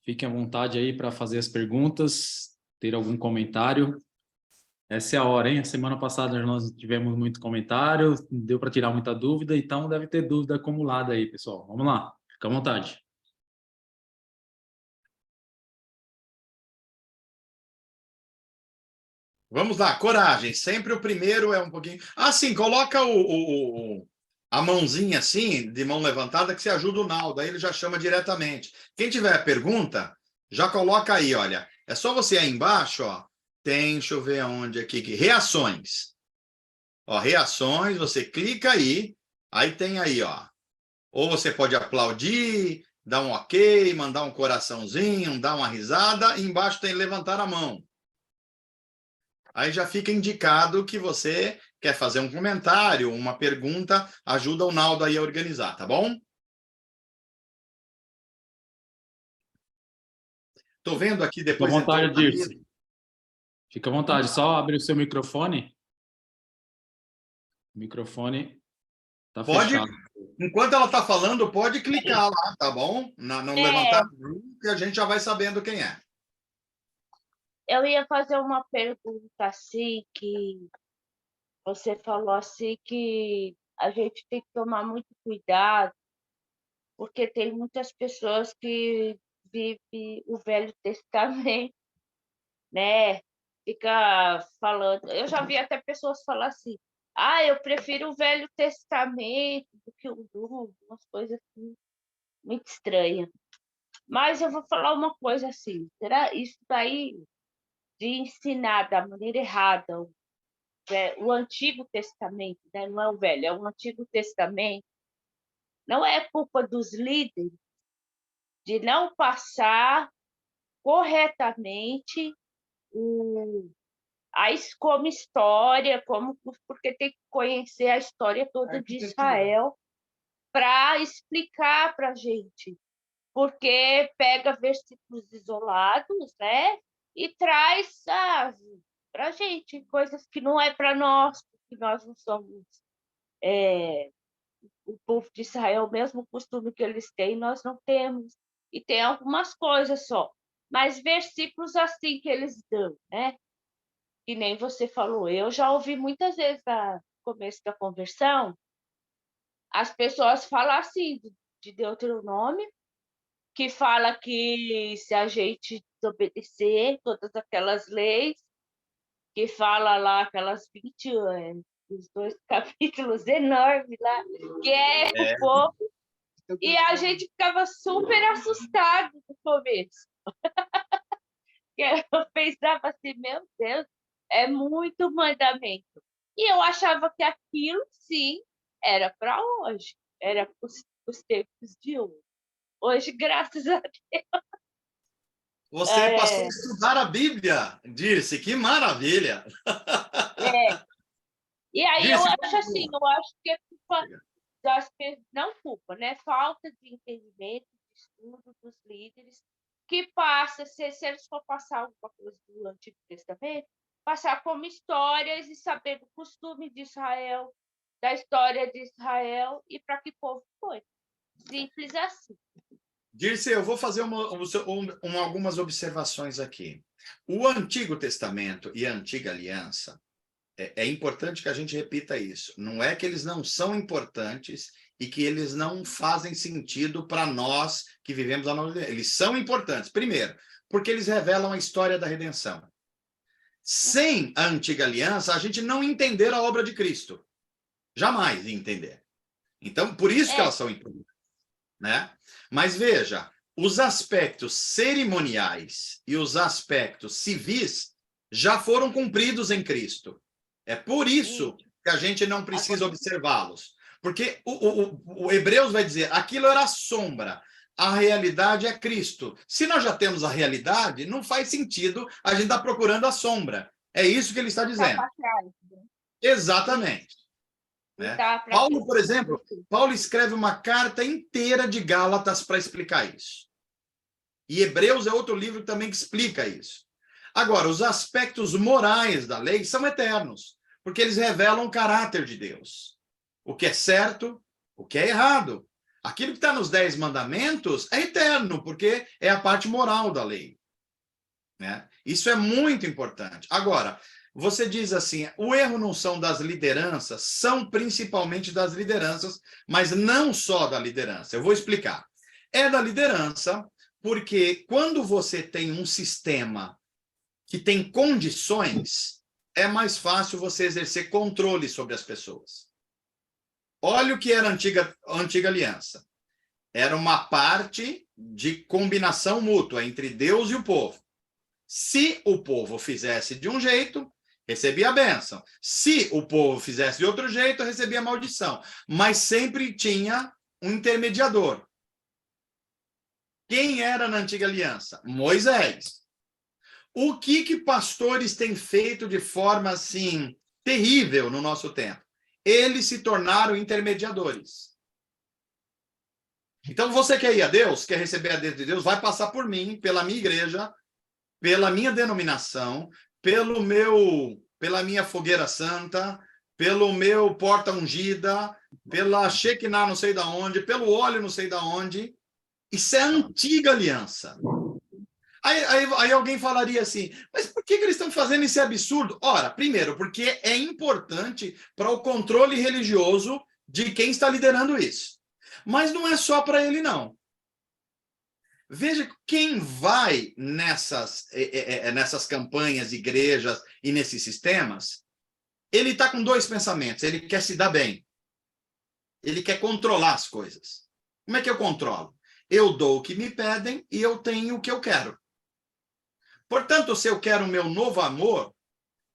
Speaker 2: Fiquem à vontade aí para fazer as perguntas, ter algum comentário. Essa é a hora, hein? A semana passada nós tivemos muito comentário, deu para tirar muita dúvida, então deve ter dúvida acumulada aí, pessoal. Vamos lá, fica à vontade.
Speaker 1: Vamos lá, coragem. Sempre o primeiro é um pouquinho. Ah, sim, coloca a mãozinha assim, de mão levantada, que você ajuda o Naldo. Aí ele já chama diretamente. Quem tiver pergunta, já coloca aí, olha. É só você aí embaixo, ó. Tem, deixa eu ver aonde aqui, reações. Ó, reações, você clica aí tem aí, ó. Ou você pode aplaudir, dar um ok, mandar um coraçãozinho, dar uma risada, e embaixo tem levantar a mão. Aí já fica indicado que você quer fazer um comentário, uma pergunta, ajuda o Naldo aí a organizar, tá bom? Estou vendo aqui,
Speaker 2: Fica à
Speaker 1: depois entrou
Speaker 2: vontade,
Speaker 1: o Danilo.
Speaker 2: Dirce. Fica à vontade, só abre o seu microfone. O microfone está
Speaker 1: Pode,
Speaker 2: fechado.
Speaker 1: enquanto ela está falando, pode clicar lá, tá bom? Não levantar a mão, que a gente já vai sabendo quem é.
Speaker 3: Eu ia fazer uma pergunta assim, que você falou assim que a gente tem que tomar muito cuidado, porque tem muitas pessoas que vivem o Velho Testamento, né? Fica falando. Eu já vi até pessoas falar assim: ah, eu prefiro o Velho Testamento do que o Novo, umas coisas assim, muito estranhas. Mas eu vou falar uma coisa assim: será isso daí de ensinar da maneira errada o Antigo Testamento, né? Não é o Velho, é o Antigo Testamento, não é culpa dos líderes de não passar corretamente como história, porque tem que conhecer a história toda de Israel para explicar para a gente, porque pega versículos isolados, né? E traz para a gente coisas que não é para nós, porque nós não somos o povo de Israel, o mesmo costume que eles têm, nós não temos. E tem algumas coisas só. Mas versículos assim que eles dão, né? Que nem você falou. Eu já ouvi muitas vezes no começo da conversão, as pessoas falam assim, de Deuteronômio, que fala que se a gente desobedecer todas aquelas leis, que fala lá aquelas 20, os 2 capítulos enormes lá, que é o povo. E a gente ficava super assustado no começo. Eu pensava assim, meu Deus, é muito mandamento. E eu achava que aquilo, sim, era para hoje, era para os tempos de hoje. Hoje, graças a Deus.
Speaker 1: Você passou a estudar a Bíblia, Dirce, que maravilha!
Speaker 3: E aí
Speaker 1: Dirce,
Speaker 3: eu acho assim, eu acho que é culpa das pessoas, não culpa, né? Falta de entendimento, de estudo dos líderes, que passa, se eles for passar alguma coisa do Antigo Testamento, passar como histórias e saber do costume de Israel, da história de Israel e para que povo foi. Simples assim.
Speaker 1: Dirce, eu vou fazer algumas observações aqui. O Antigo Testamento e a Antiga Aliança, é importante que a gente repita isso. Não é que eles não são importantes e que eles não fazem sentido para nós que vivemos a nova aliança. Eles são importantes, primeiro, porque eles revelam a história da redenção. Sem a Antiga Aliança, a gente não entender a obra de Cristo. Jamais entender. Então, por isso que elas são importantes, né? Mas veja, os aspectos cerimoniais e os aspectos civis já foram cumpridos em Cristo. É por isso que a gente não precisa observá-los. Porque o Hebreus vai dizer, aquilo era sombra, a realidade é Cristo. Se nós já temos a realidade, não faz sentido a gente estar procurando a sombra. É isso que ele está dizendo. Exatamente. Né? Paulo, por exemplo, Paulo escreve uma carta inteira de Gálatas para explicar isso. E Hebreus é outro livro também que explica isso. Agora, os aspectos morais da lei são eternos, porque eles revelam o caráter de Deus. O que é certo, o que é errado. Aquilo que está nos 10 mandamentos é eterno, porque é a parte moral da lei. Né? Isso é muito importante. Agora, você diz assim, o erro não são das lideranças, são principalmente das lideranças, mas não só da liderança. Eu vou explicar. É da liderança, porque quando você tem um sistema que tem condições, é mais fácil você exercer controle sobre as pessoas. Olha o que era a antiga aliança. Era uma parte de combinação mútua entre Deus e o povo. Se o povo fizesse de um jeito, recebia a bênção. Se o povo fizesse de outro jeito, recebia a maldição. Mas sempre tinha um intermediador. Quem era na antiga aliança? Moisés. O que pastores têm feito de forma assim terrível no nosso tempo? Eles se tornaram intermediadores. Então, você quer ir a Deus, quer receber a Deus de Deus, vai passar por mim, pela minha igreja, pela minha denominação, pela minha fogueira santa, pelo meu porta ungida, pela Shekinah não sei da onde, pelo óleo não sei da onde. Isso é a antiga aliança. Aí alguém falaria assim, mas por que eles estão fazendo esse absurdo? Ora, primeiro, porque é importante para o controle religioso de quem está liderando isso. Mas não é só para ele, não. Veja, quem vai nessas campanhas, igrejas e nesses sistemas, ele está com dois pensamentos. Ele quer se dar bem. Ele quer controlar as coisas. Como é que eu controlo? Eu dou o que me pedem e eu tenho o que eu quero. Portanto, se eu quero o meu novo amor,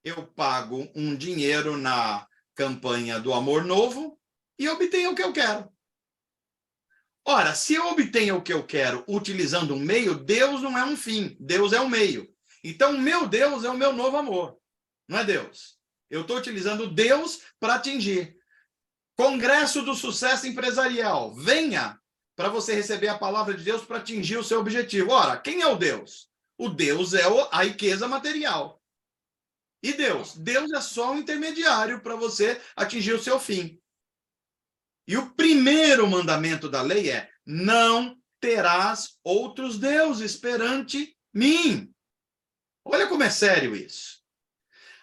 Speaker 1: eu pago um dinheiro na campanha do amor novo e obtenho o que eu quero. Ora, se eu obtenho o que eu quero utilizando um meio, Deus não é um fim, Deus é um meio. Então, o meu Deus é o meu novo amor, não é Deus. Eu estou utilizando Deus para atingir. Congresso do Sucesso Empresarial, venha para você receber a palavra de Deus para atingir o seu objetivo. Ora, quem é o Deus? O Deus é a riqueza material. E Deus? Deus é só um intermediário para você atingir o seu fim. E o primeiro mandamento da lei é: não terás outros deuses perante mim. Olha como é sério isso.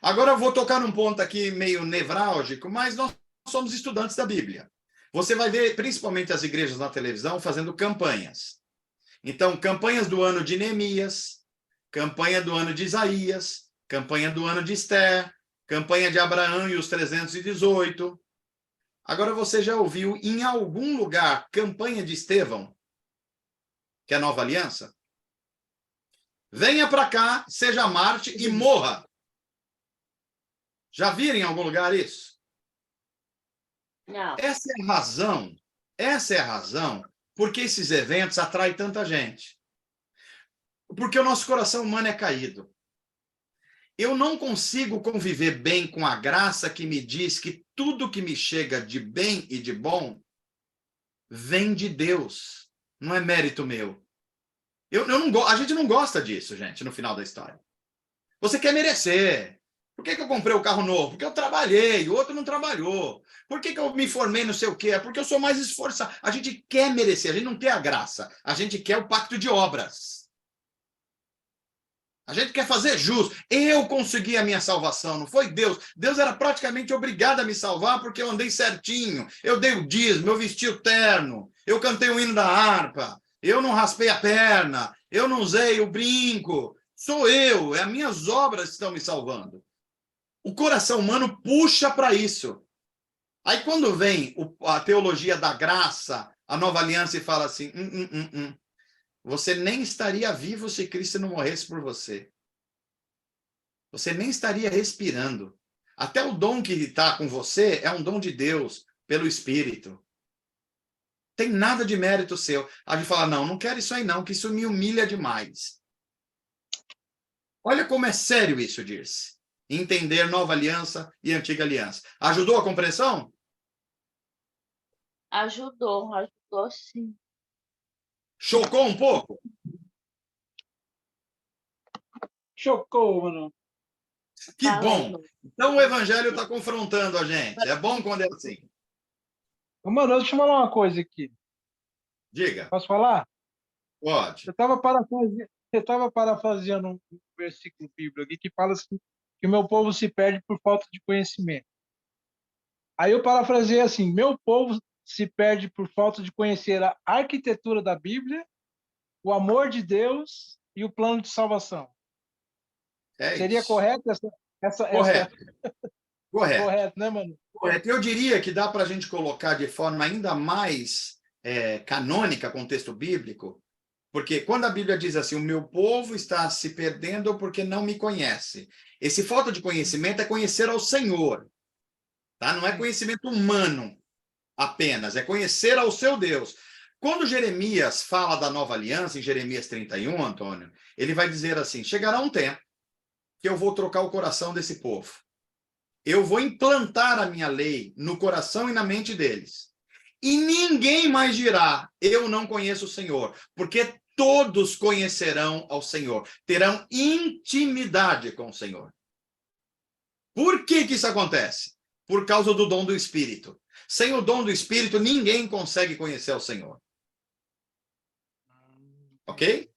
Speaker 1: Agora eu vou tocar num ponto aqui meio nevrálgico, mas nós somos estudantes da Bíblia. Você vai ver principalmente as igrejas na televisão fazendo campanhas. Então, campanhas do ano de Neemias, campanha do ano de Isaías, campanha do ano de Esther, campanha de Abraão e os 318. Agora, você já ouviu em algum lugar campanha de Estevão, que é a nova aliança? Venha para cá, seja Marte e morra. Já viram em algum lugar isso?
Speaker 3: Não.
Speaker 1: Essa é a razão porque esses eventos atraem tanta gente. Porque o nosso coração humano é caído. Eu não consigo conviver bem com a graça que me diz que tudo que me chega de bem e de bom vem de Deus. Não é mérito meu. A gente não gosta disso, gente, no final da história. Você quer merecer. Por que eu comprei o carro novo? Porque eu trabalhei, o outro não trabalhou. Por que eu me formei não sei o quê? Porque eu sou mais esforçado. A gente quer merecer, a gente não quer a graça. A gente quer o pacto de obras. A gente quer fazer jus. Eu consegui a minha salvação, não foi Deus. Deus era praticamente obrigado a me salvar porque eu andei certinho. Eu dei o dízimo, eu vesti o terno, eu cantei o hino da harpa, eu não raspei a perna, eu não usei o brinco. Sou eu, as minhas obras estão me salvando. O coração humano puxa para isso. Aí quando vem a teologia da graça, a nova aliança, e fala assim, você nem estaria vivo se Cristo não morresse por você. Você nem estaria respirando. Até o dom que está com você é um dom de Deus, pelo Espírito. Tem nada de mérito seu. A gente fala, não quero isso aí não, que isso me humilha demais. Olha como é sério isso, Dirce. Entender nova aliança e antiga aliança. Ajudou a compreensão?
Speaker 3: Ajudou sim.
Speaker 1: Chocou um pouco?
Speaker 4: Chocou, mano.
Speaker 1: Que bom. Então o evangelho está confrontando a gente. É bom quando é assim.
Speaker 4: Mano, deixa eu falar uma coisa aqui.
Speaker 1: Diga.
Speaker 4: Posso falar?
Speaker 1: Pode.
Speaker 4: Eu estava parafraseando um versículo bíblico aqui que fala assim, que o meu povo se perde por falta de conhecimento. Aí eu parafraseei assim: meu povo se perde por falta de conhecer a arquitetura da Bíblia, o amor de Deus e o plano de salvação.
Speaker 1: É
Speaker 4: Seria
Speaker 1: isso.
Speaker 4: correto
Speaker 1: Correto. Correto.
Speaker 4: correto, né, mano?
Speaker 1: Correto. Eu diria que dá para a gente colocar de forma ainda mais canônica com o texto bíblico, porque quando a Bíblia diz assim, o meu povo está se perdendo porque não me conhece. Esse falta de conhecimento é conhecer ao Senhor, tá? Não é conhecimento humano apenas, é conhecer ao seu Deus. Quando Jeremias fala da nova aliança, em Jeremias 31, Antônio, ele vai dizer assim, chegará um tempo que eu vou trocar o coração desse povo. Eu vou implantar a minha lei no coração e na mente deles. E ninguém mais dirá, eu não conheço o Senhor, porque todos conhecerão ao Senhor, terão intimidade com o Senhor. Por que isso acontece? Por causa do dom do Espírito. Sem o dom do Espírito, ninguém consegue conhecer o Senhor. Ok?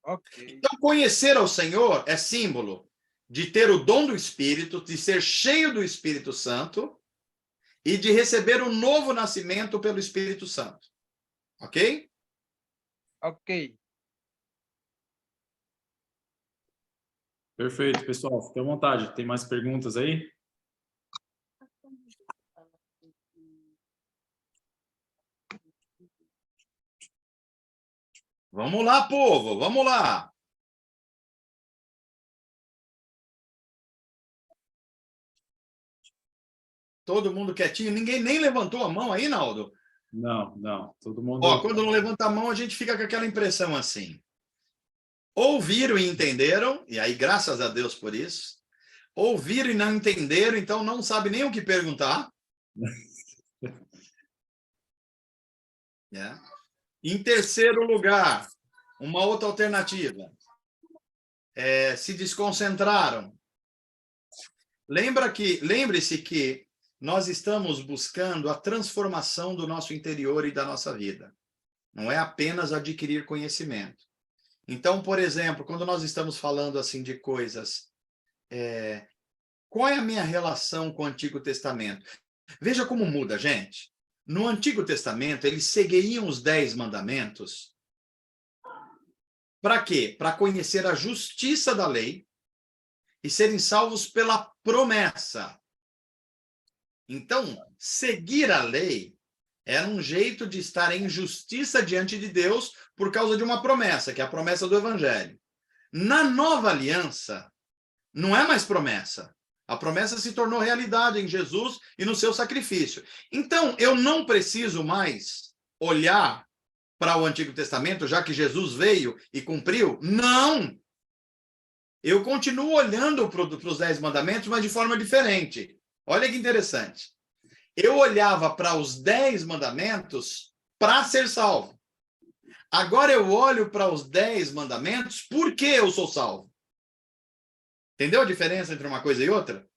Speaker 4: Ok.
Speaker 1: Então, conhecer ao Senhor é símbolo de ter o dom do Espírito, de ser cheio do Espírito Santo e de receber um novo nascimento pelo Espírito Santo. Ok?
Speaker 4: Ok.
Speaker 2: Perfeito, pessoal. Fique à vontade. Tem mais perguntas aí?
Speaker 1: Vamos lá, povo, vamos lá. Todo mundo quietinho, ninguém nem levantou a mão aí, Naldo?
Speaker 2: Não, não. Todo mundo...
Speaker 1: Ó, quando não levanta a mão, a gente fica com aquela impressão assim. Ouviram e entenderam, e aí graças a Deus por isso. Ouviram e não entenderam, então não sabe nem o que perguntar. Em terceiro lugar, uma outra alternativa. Se desconcentraram. Lembre-se que nós estamos buscando a transformação do nosso interior e da nossa vida. Não é apenas adquirir conhecimento. Então, por exemplo, quando nós estamos falando assim de coisas, qual é a minha relação com o Antigo Testamento? Veja como muda, gente. No Antigo Testamento, eles seguiam os 10 mandamentos. Para quê? Para conhecer a justiça da lei e serem salvos pela promessa. Então, seguir a lei era um jeito de estar em justiça diante de Deus por causa de uma promessa, que é a promessa do Evangelho. Na nova aliança, não é mais promessa. A promessa se tornou realidade em Jesus e no seu sacrifício. Então, eu não preciso mais olhar para o Antigo Testamento, já que Jesus veio e cumpriu. Não! Eu continuo olhando para os 10 mandamentos, mas de forma diferente. Olha que interessante. Eu olhava para os 10 mandamentos para ser salvo. Agora eu olho para os 10 mandamentos porque eu sou salvo. Entendeu a diferença entre uma coisa e outra?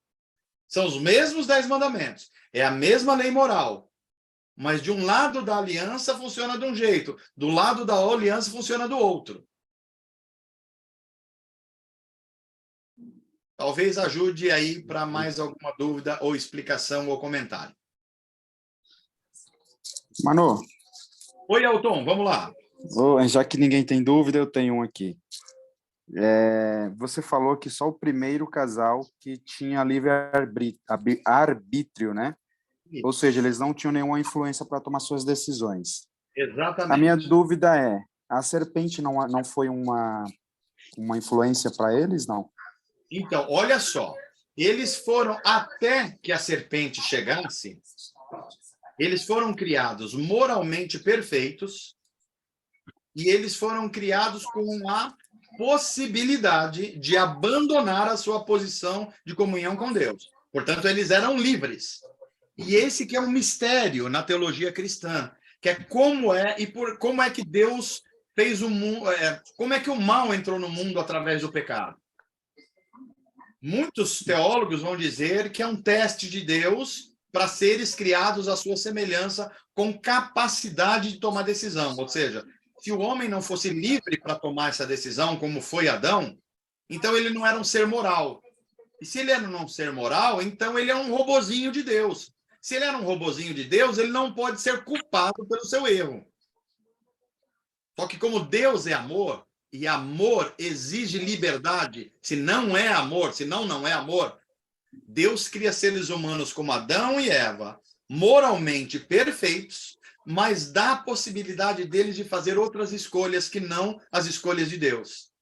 Speaker 1: São os mesmos 10 mandamentos. É a mesma lei moral. Mas de um lado da aliança funciona de um jeito. Do lado da aliança funciona do outro. Talvez ajude aí para mais alguma dúvida ou explicação ou comentário.
Speaker 5: Manu,
Speaker 1: Oi, Elton, vamos lá.
Speaker 5: já que ninguém tem dúvida, eu tenho um aqui. Você falou que só o primeiro casal que tinha livre-arbítrio, né?
Speaker 1: Isso.
Speaker 5: Ou seja, eles não tinham nenhuma influência para tomar suas decisões.
Speaker 1: Exatamente.
Speaker 5: A minha dúvida é, a serpente não foi uma influência para eles, não?
Speaker 1: Então, olha só. Eles foram, até que a serpente chegasse, eles foram criados moralmente perfeitos e eles foram criados com a possibilidade de abandonar a sua posição de comunhão com Deus. Portanto, eles eram livres. E esse que é um mistério na teologia cristã, que é como é que Deus fez o mundo, como é que o mal entrou no mundo através do pecado. Muitos teólogos vão dizer que é um teste de Deus para seres criados à sua semelhança, com capacidade de tomar decisão. Ou seja, se o homem não fosse livre para tomar essa decisão, como foi Adão, então ele não era um ser moral. E se ele era um ser moral, então ele é um robozinho de Deus. Se ele era um robozinho de Deus, ele não pode ser culpado pelo seu erro. Só que como Deus é amor, e amor exige liberdade, se não é amor, se não é amor, Deus cria seres humanos como Adão e Eva, moralmente perfeitos, mas dá a possibilidade deles de fazer outras escolhas que não as escolhas de Deus.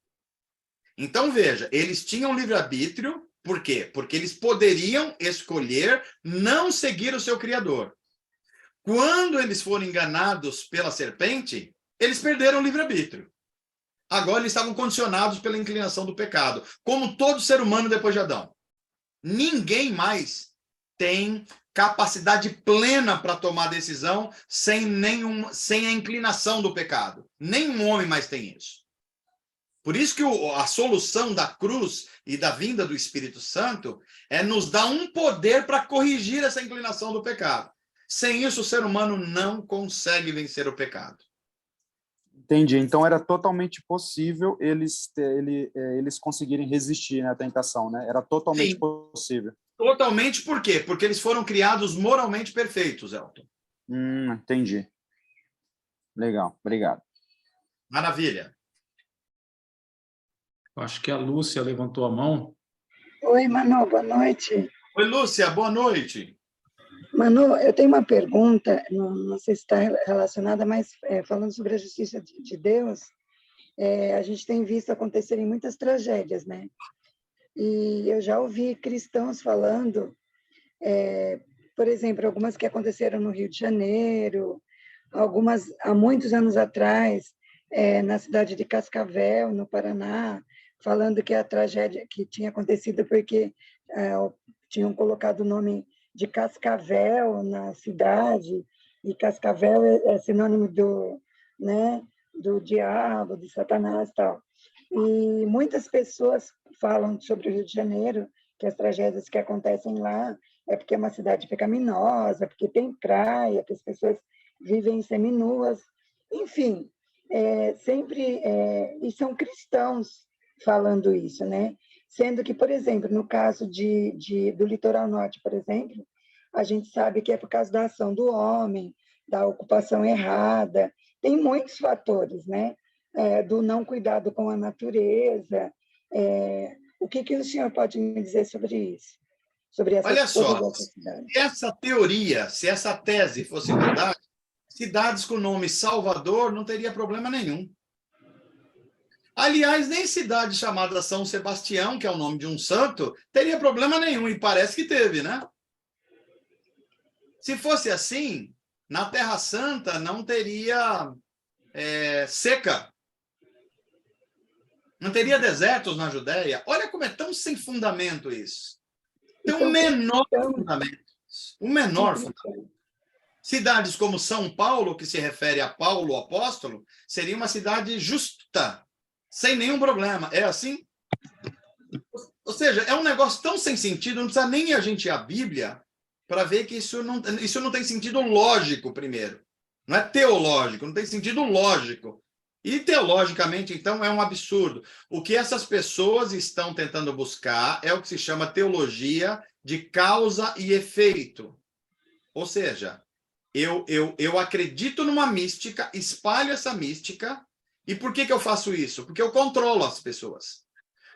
Speaker 1: Então, veja, eles tinham livre-arbítrio, por quê? Porque eles poderiam escolher não seguir o seu Criador. Quando eles foram enganados pela serpente, eles perderam o livre-arbítrio. Agora eles estavam condicionados pela inclinação do pecado, como todo ser humano depois de Adão. Ninguém mais tem capacidade plena para tomar decisão sem a inclinação do pecado. Nenhum homem mais tem isso. Por isso que a solução da cruz e da vinda do Espírito Santo é nos dar um poder para corrigir essa inclinação do pecado. Sem isso, o ser humano não consegue vencer o pecado.
Speaker 5: Entendi. Então era totalmente possível eles conseguirem resistir, né, à tentação, né? Era totalmente
Speaker 1: Sim.
Speaker 5: possível.
Speaker 1: Totalmente por quê? Porque eles foram criados moralmente perfeitos, Elton.
Speaker 5: Entendi. Legal, obrigado.
Speaker 1: Maravilha.
Speaker 2: Eu acho que a Lúcia levantou a mão.
Speaker 6: Oi, Manu, boa noite.
Speaker 1: Oi, Lúcia, boa noite.
Speaker 6: Manu, eu tenho uma pergunta, não sei se está relacionada, mas falando sobre a justiça de Deus, a gente tem visto acontecerem muitas tragédias, né? E eu já ouvi cristãos falando, por exemplo, algumas que aconteceram no Rio de Janeiro, algumas há muitos anos atrás, na cidade de Cascavel, no Paraná, falando que a tragédia que tinha acontecido porque tinham colocado o nome de Cascavel na cidade, e Cascavel é sinônimo do, né, do diabo, de Satanás e tal. E muitas pessoas falam sobre o Rio de Janeiro, que as tragédias que acontecem lá é porque é uma cidade pecaminosa, porque tem praia, que as pessoas vivem seminuas, enfim, e são cristãos falando isso, né? Sendo que, por exemplo, no caso do litoral norte, por exemplo, a gente sabe que é por causa da ação do homem, da ocupação errada, tem muitos fatores, né? Do não cuidado com a natureza. O que o senhor pode me dizer sobre isso? Sobre
Speaker 1: Olha só,
Speaker 6: todas essas cidades?
Speaker 1: se essa teoria, se essa tese fosse verdade, cidades com o nome Salvador não teria problema nenhum. Aliás, nem cidade chamada São Sebastião, que é o nome de um santo, teria problema nenhum, e parece que teve, né? Se fosse assim, na Terra Santa não teria seca. Não teria desertos na Judéia. Olha como é tão sem fundamento isso. Tem um menor fundamento. O menor fundamento. Cidades como São Paulo, que se refere a Paulo, o apóstolo, seria uma cidade justa, sem nenhum problema. É assim? Ou seja, é um negócio tão sem sentido, não precisa nem a gente ir à Bíblia para ver que isso não tem sentido lógico, primeiro. Não é teológico, não tem sentido lógico. E teologicamente, então, é um absurdo. O que essas pessoas estão tentando buscar é o que se chama teologia de causa e efeito. Ou seja, eu acredito numa mística, espalho essa mística, e por que eu faço isso? Porque eu controlo as pessoas.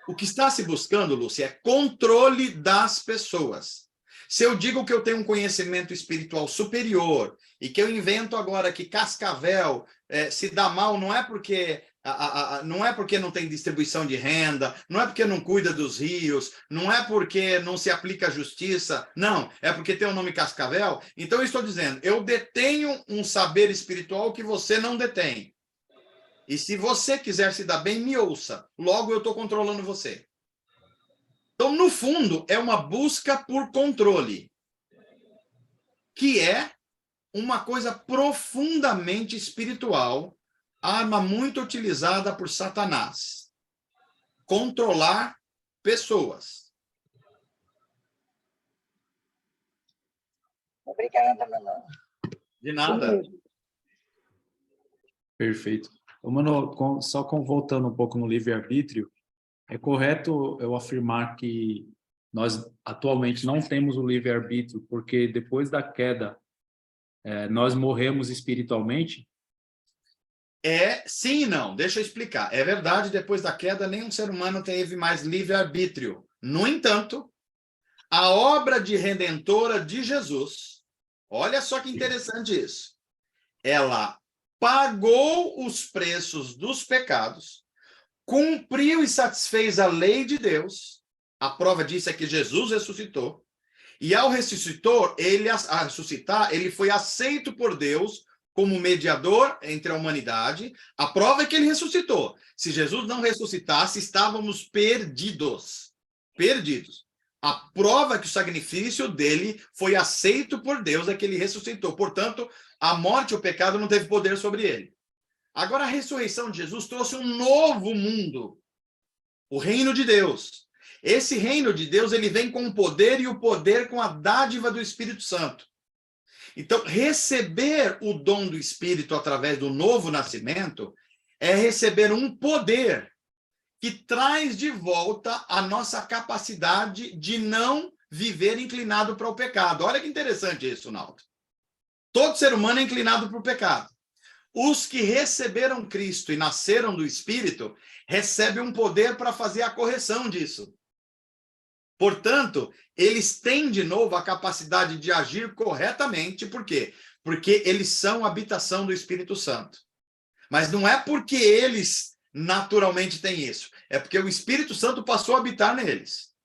Speaker 1: O que está se buscando, Lúcia, é controle das pessoas. Se eu digo que eu tenho um conhecimento espiritual superior e que eu invento agora que Cascavel se dá mal, não é porque não tem distribuição de renda, não é porque não cuida dos rios, não é porque não se aplica a justiça, não, é porque tem o nome Cascavel. Então, eu estou dizendo, eu detenho um saber espiritual que você não detém. E se você quiser se dar bem, me ouça. Logo, eu estou controlando você. Então, no fundo, é uma busca por controle, que é uma coisa profundamente espiritual, arma muito utilizada por Satanás. Controlar pessoas.
Speaker 6: Obrigada, Manu.
Speaker 1: De nada.
Speaker 2: Perfeito. Ô, Manu, voltando um pouco no livre-arbítrio, é correto eu afirmar que nós atualmente não temos o livre-arbítrio, porque depois da queda, nós morremos espiritualmente?
Speaker 1: Sim e não, deixa eu explicar. É verdade, depois da queda, nenhum ser humano teve mais livre-arbítrio. No entanto, a obra de redentora de Jesus, olha só que interessante isso, ela pagou os preços dos pecados, cumpriu e satisfez a lei de Deus. A prova disso é que Jesus ressuscitou. E ao ressuscitar, ele foi aceito por Deus como mediador entre a humanidade. A prova é que ele ressuscitou. Se Jesus não ressuscitasse, estávamos perdidos. Perdidos. A prova é que o sacrifício dele foi aceito por Deus é que ele ressuscitou. Portanto, a morte e o pecado não teve poder sobre ele. Agora, a ressurreição de Jesus trouxe um novo mundo. O reino de Deus. Esse reino de Deus, ele vem com o poder e o poder com a dádiva do Espírito Santo. Então, receber o dom do Espírito através do novo nascimento é receber um poder que traz de volta a nossa capacidade de não viver inclinado para o pecado. Olha que interessante isso, Naldo. Todo ser humano é inclinado para o pecado. Os que receberam Cristo e nasceram do Espírito recebem um poder para fazer a correção disso. Portanto, eles têm de novo a capacidade de agir corretamente. Por quê? Porque eles são habitação do Espírito Santo. Mas não é porque eles naturalmente têm isso. É porque o Espírito Santo passou a habitar neles.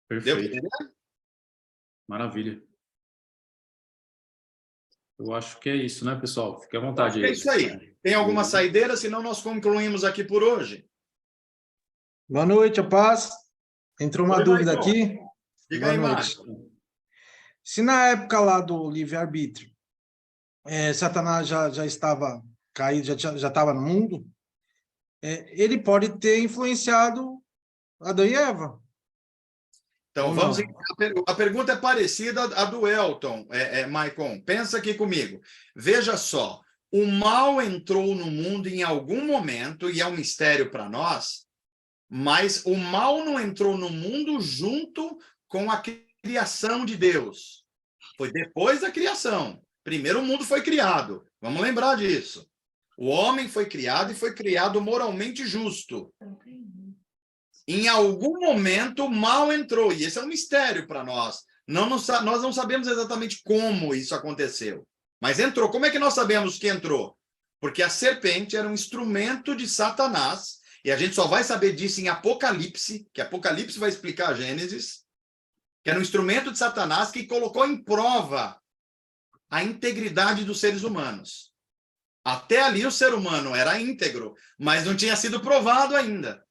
Speaker 2: Perfeito. Maravilha. Eu acho que é isso, né, pessoal? Fique à vontade.
Speaker 1: É isso aí. Tem alguma saideira? Senão nós concluímos aqui por hoje.
Speaker 7: Boa noite, a paz. Entrou uma dúvida aqui.
Speaker 1: Diga aí,
Speaker 7: Boa noite.
Speaker 1: Márcio.
Speaker 7: Se na época lá do livre-arbítrio, Satanás já estava caído, já estava no mundo, ele pode ter influenciado Adão e Eva.
Speaker 1: Então, vamos. A pergunta é parecida à do Elton, Maicon. Pensa aqui comigo. Veja só, o mal entrou no mundo em algum momento, e é um mistério para nós, mas o mal não entrou no mundo junto com a criação de Deus. Foi depois da criação. Primeiro o mundo foi criado. Vamos lembrar disso. O homem foi criado e foi criado moralmente justo. Em algum momento o mal entrou, e esse é um mistério para nós. Nós não sabemos exatamente como isso aconteceu, mas entrou. Como é que nós sabemos que entrou? Porque a serpente era um instrumento de Satanás, e a gente só vai saber disso em Apocalipse, que Apocalipse vai explicar a Gênesis, que era um instrumento de Satanás que colocou em prova a integridade dos seres humanos. Até ali o ser humano era íntegro, mas não tinha sido provado ainda.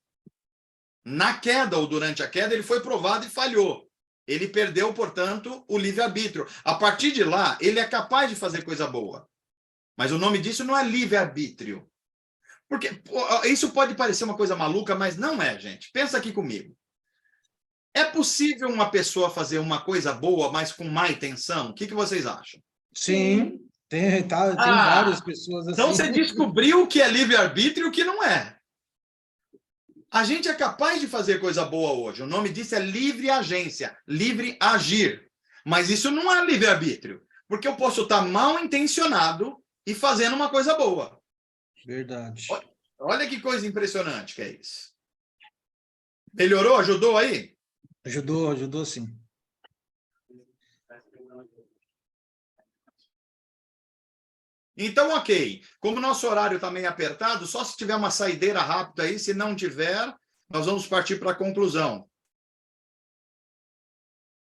Speaker 1: Na queda, ou durante a queda, ele foi provado e falhou. Ele perdeu, portanto, o livre-arbítrio. A partir de lá, ele é capaz de fazer coisa boa. Mas o nome disso não é livre-arbítrio. Porque isso pode parecer uma coisa maluca, mas não é, gente. Pensa aqui comigo. É possível uma pessoa fazer uma coisa boa, mas com má intenção? O que vocês acham?
Speaker 7: Sim, tem várias pessoas assim.
Speaker 1: Então você descobriu o que é livre-arbítrio e o que não é. A gente é capaz de fazer coisa boa hoje. O nome disso é livre agência, livre agir. Mas isso não é livre-arbítrio. Porque eu posso estar mal intencionado e fazendo uma coisa boa.
Speaker 7: Verdade.
Speaker 1: Olha que coisa impressionante que é isso. Melhorou? Ajudou aí?
Speaker 7: Ajudou sim.
Speaker 1: Então, ok. Como o nosso horário está meio apertado, só se tiver uma saideira rápida aí, se não tiver, nós vamos partir para a conclusão.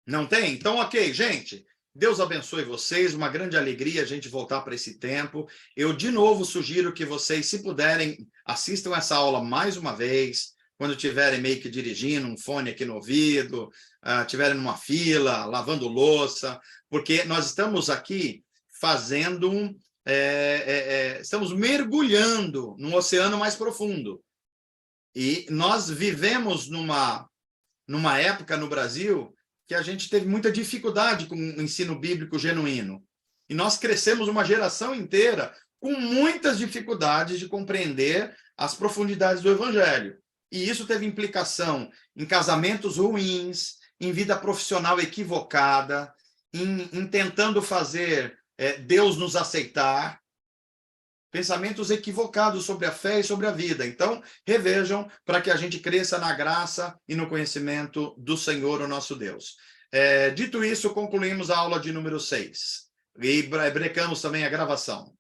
Speaker 1: Não tem? Então, ok, gente. Deus abençoe vocês, uma grande alegria a gente voltar para esse tempo. Eu, de novo, sugiro que vocês, se puderem, assistam essa aula mais uma vez, quando estiverem meio que dirigindo, um fone aqui no ouvido, estiverem numa fila, lavando louça, porque nós estamos aqui fazendo... estamos mergulhando num oceano mais profundo. E nós vivemos numa época no Brasil que a gente teve muita dificuldade com o ensino bíblico genuíno. E nós crescemos uma geração inteira com muitas dificuldades de compreender as profundidades do Evangelho. E isso teve implicação em casamentos ruins, em vida profissional equivocada, em tentando fazer Deus nos aceitar. Pensamentos equivocados sobre a fé e sobre a vida. Então, revejam para que a gente cresça na graça e no conhecimento do Senhor, o nosso Deus. Dito isso, concluímos a aula de número 6. E brecamos também a gravação.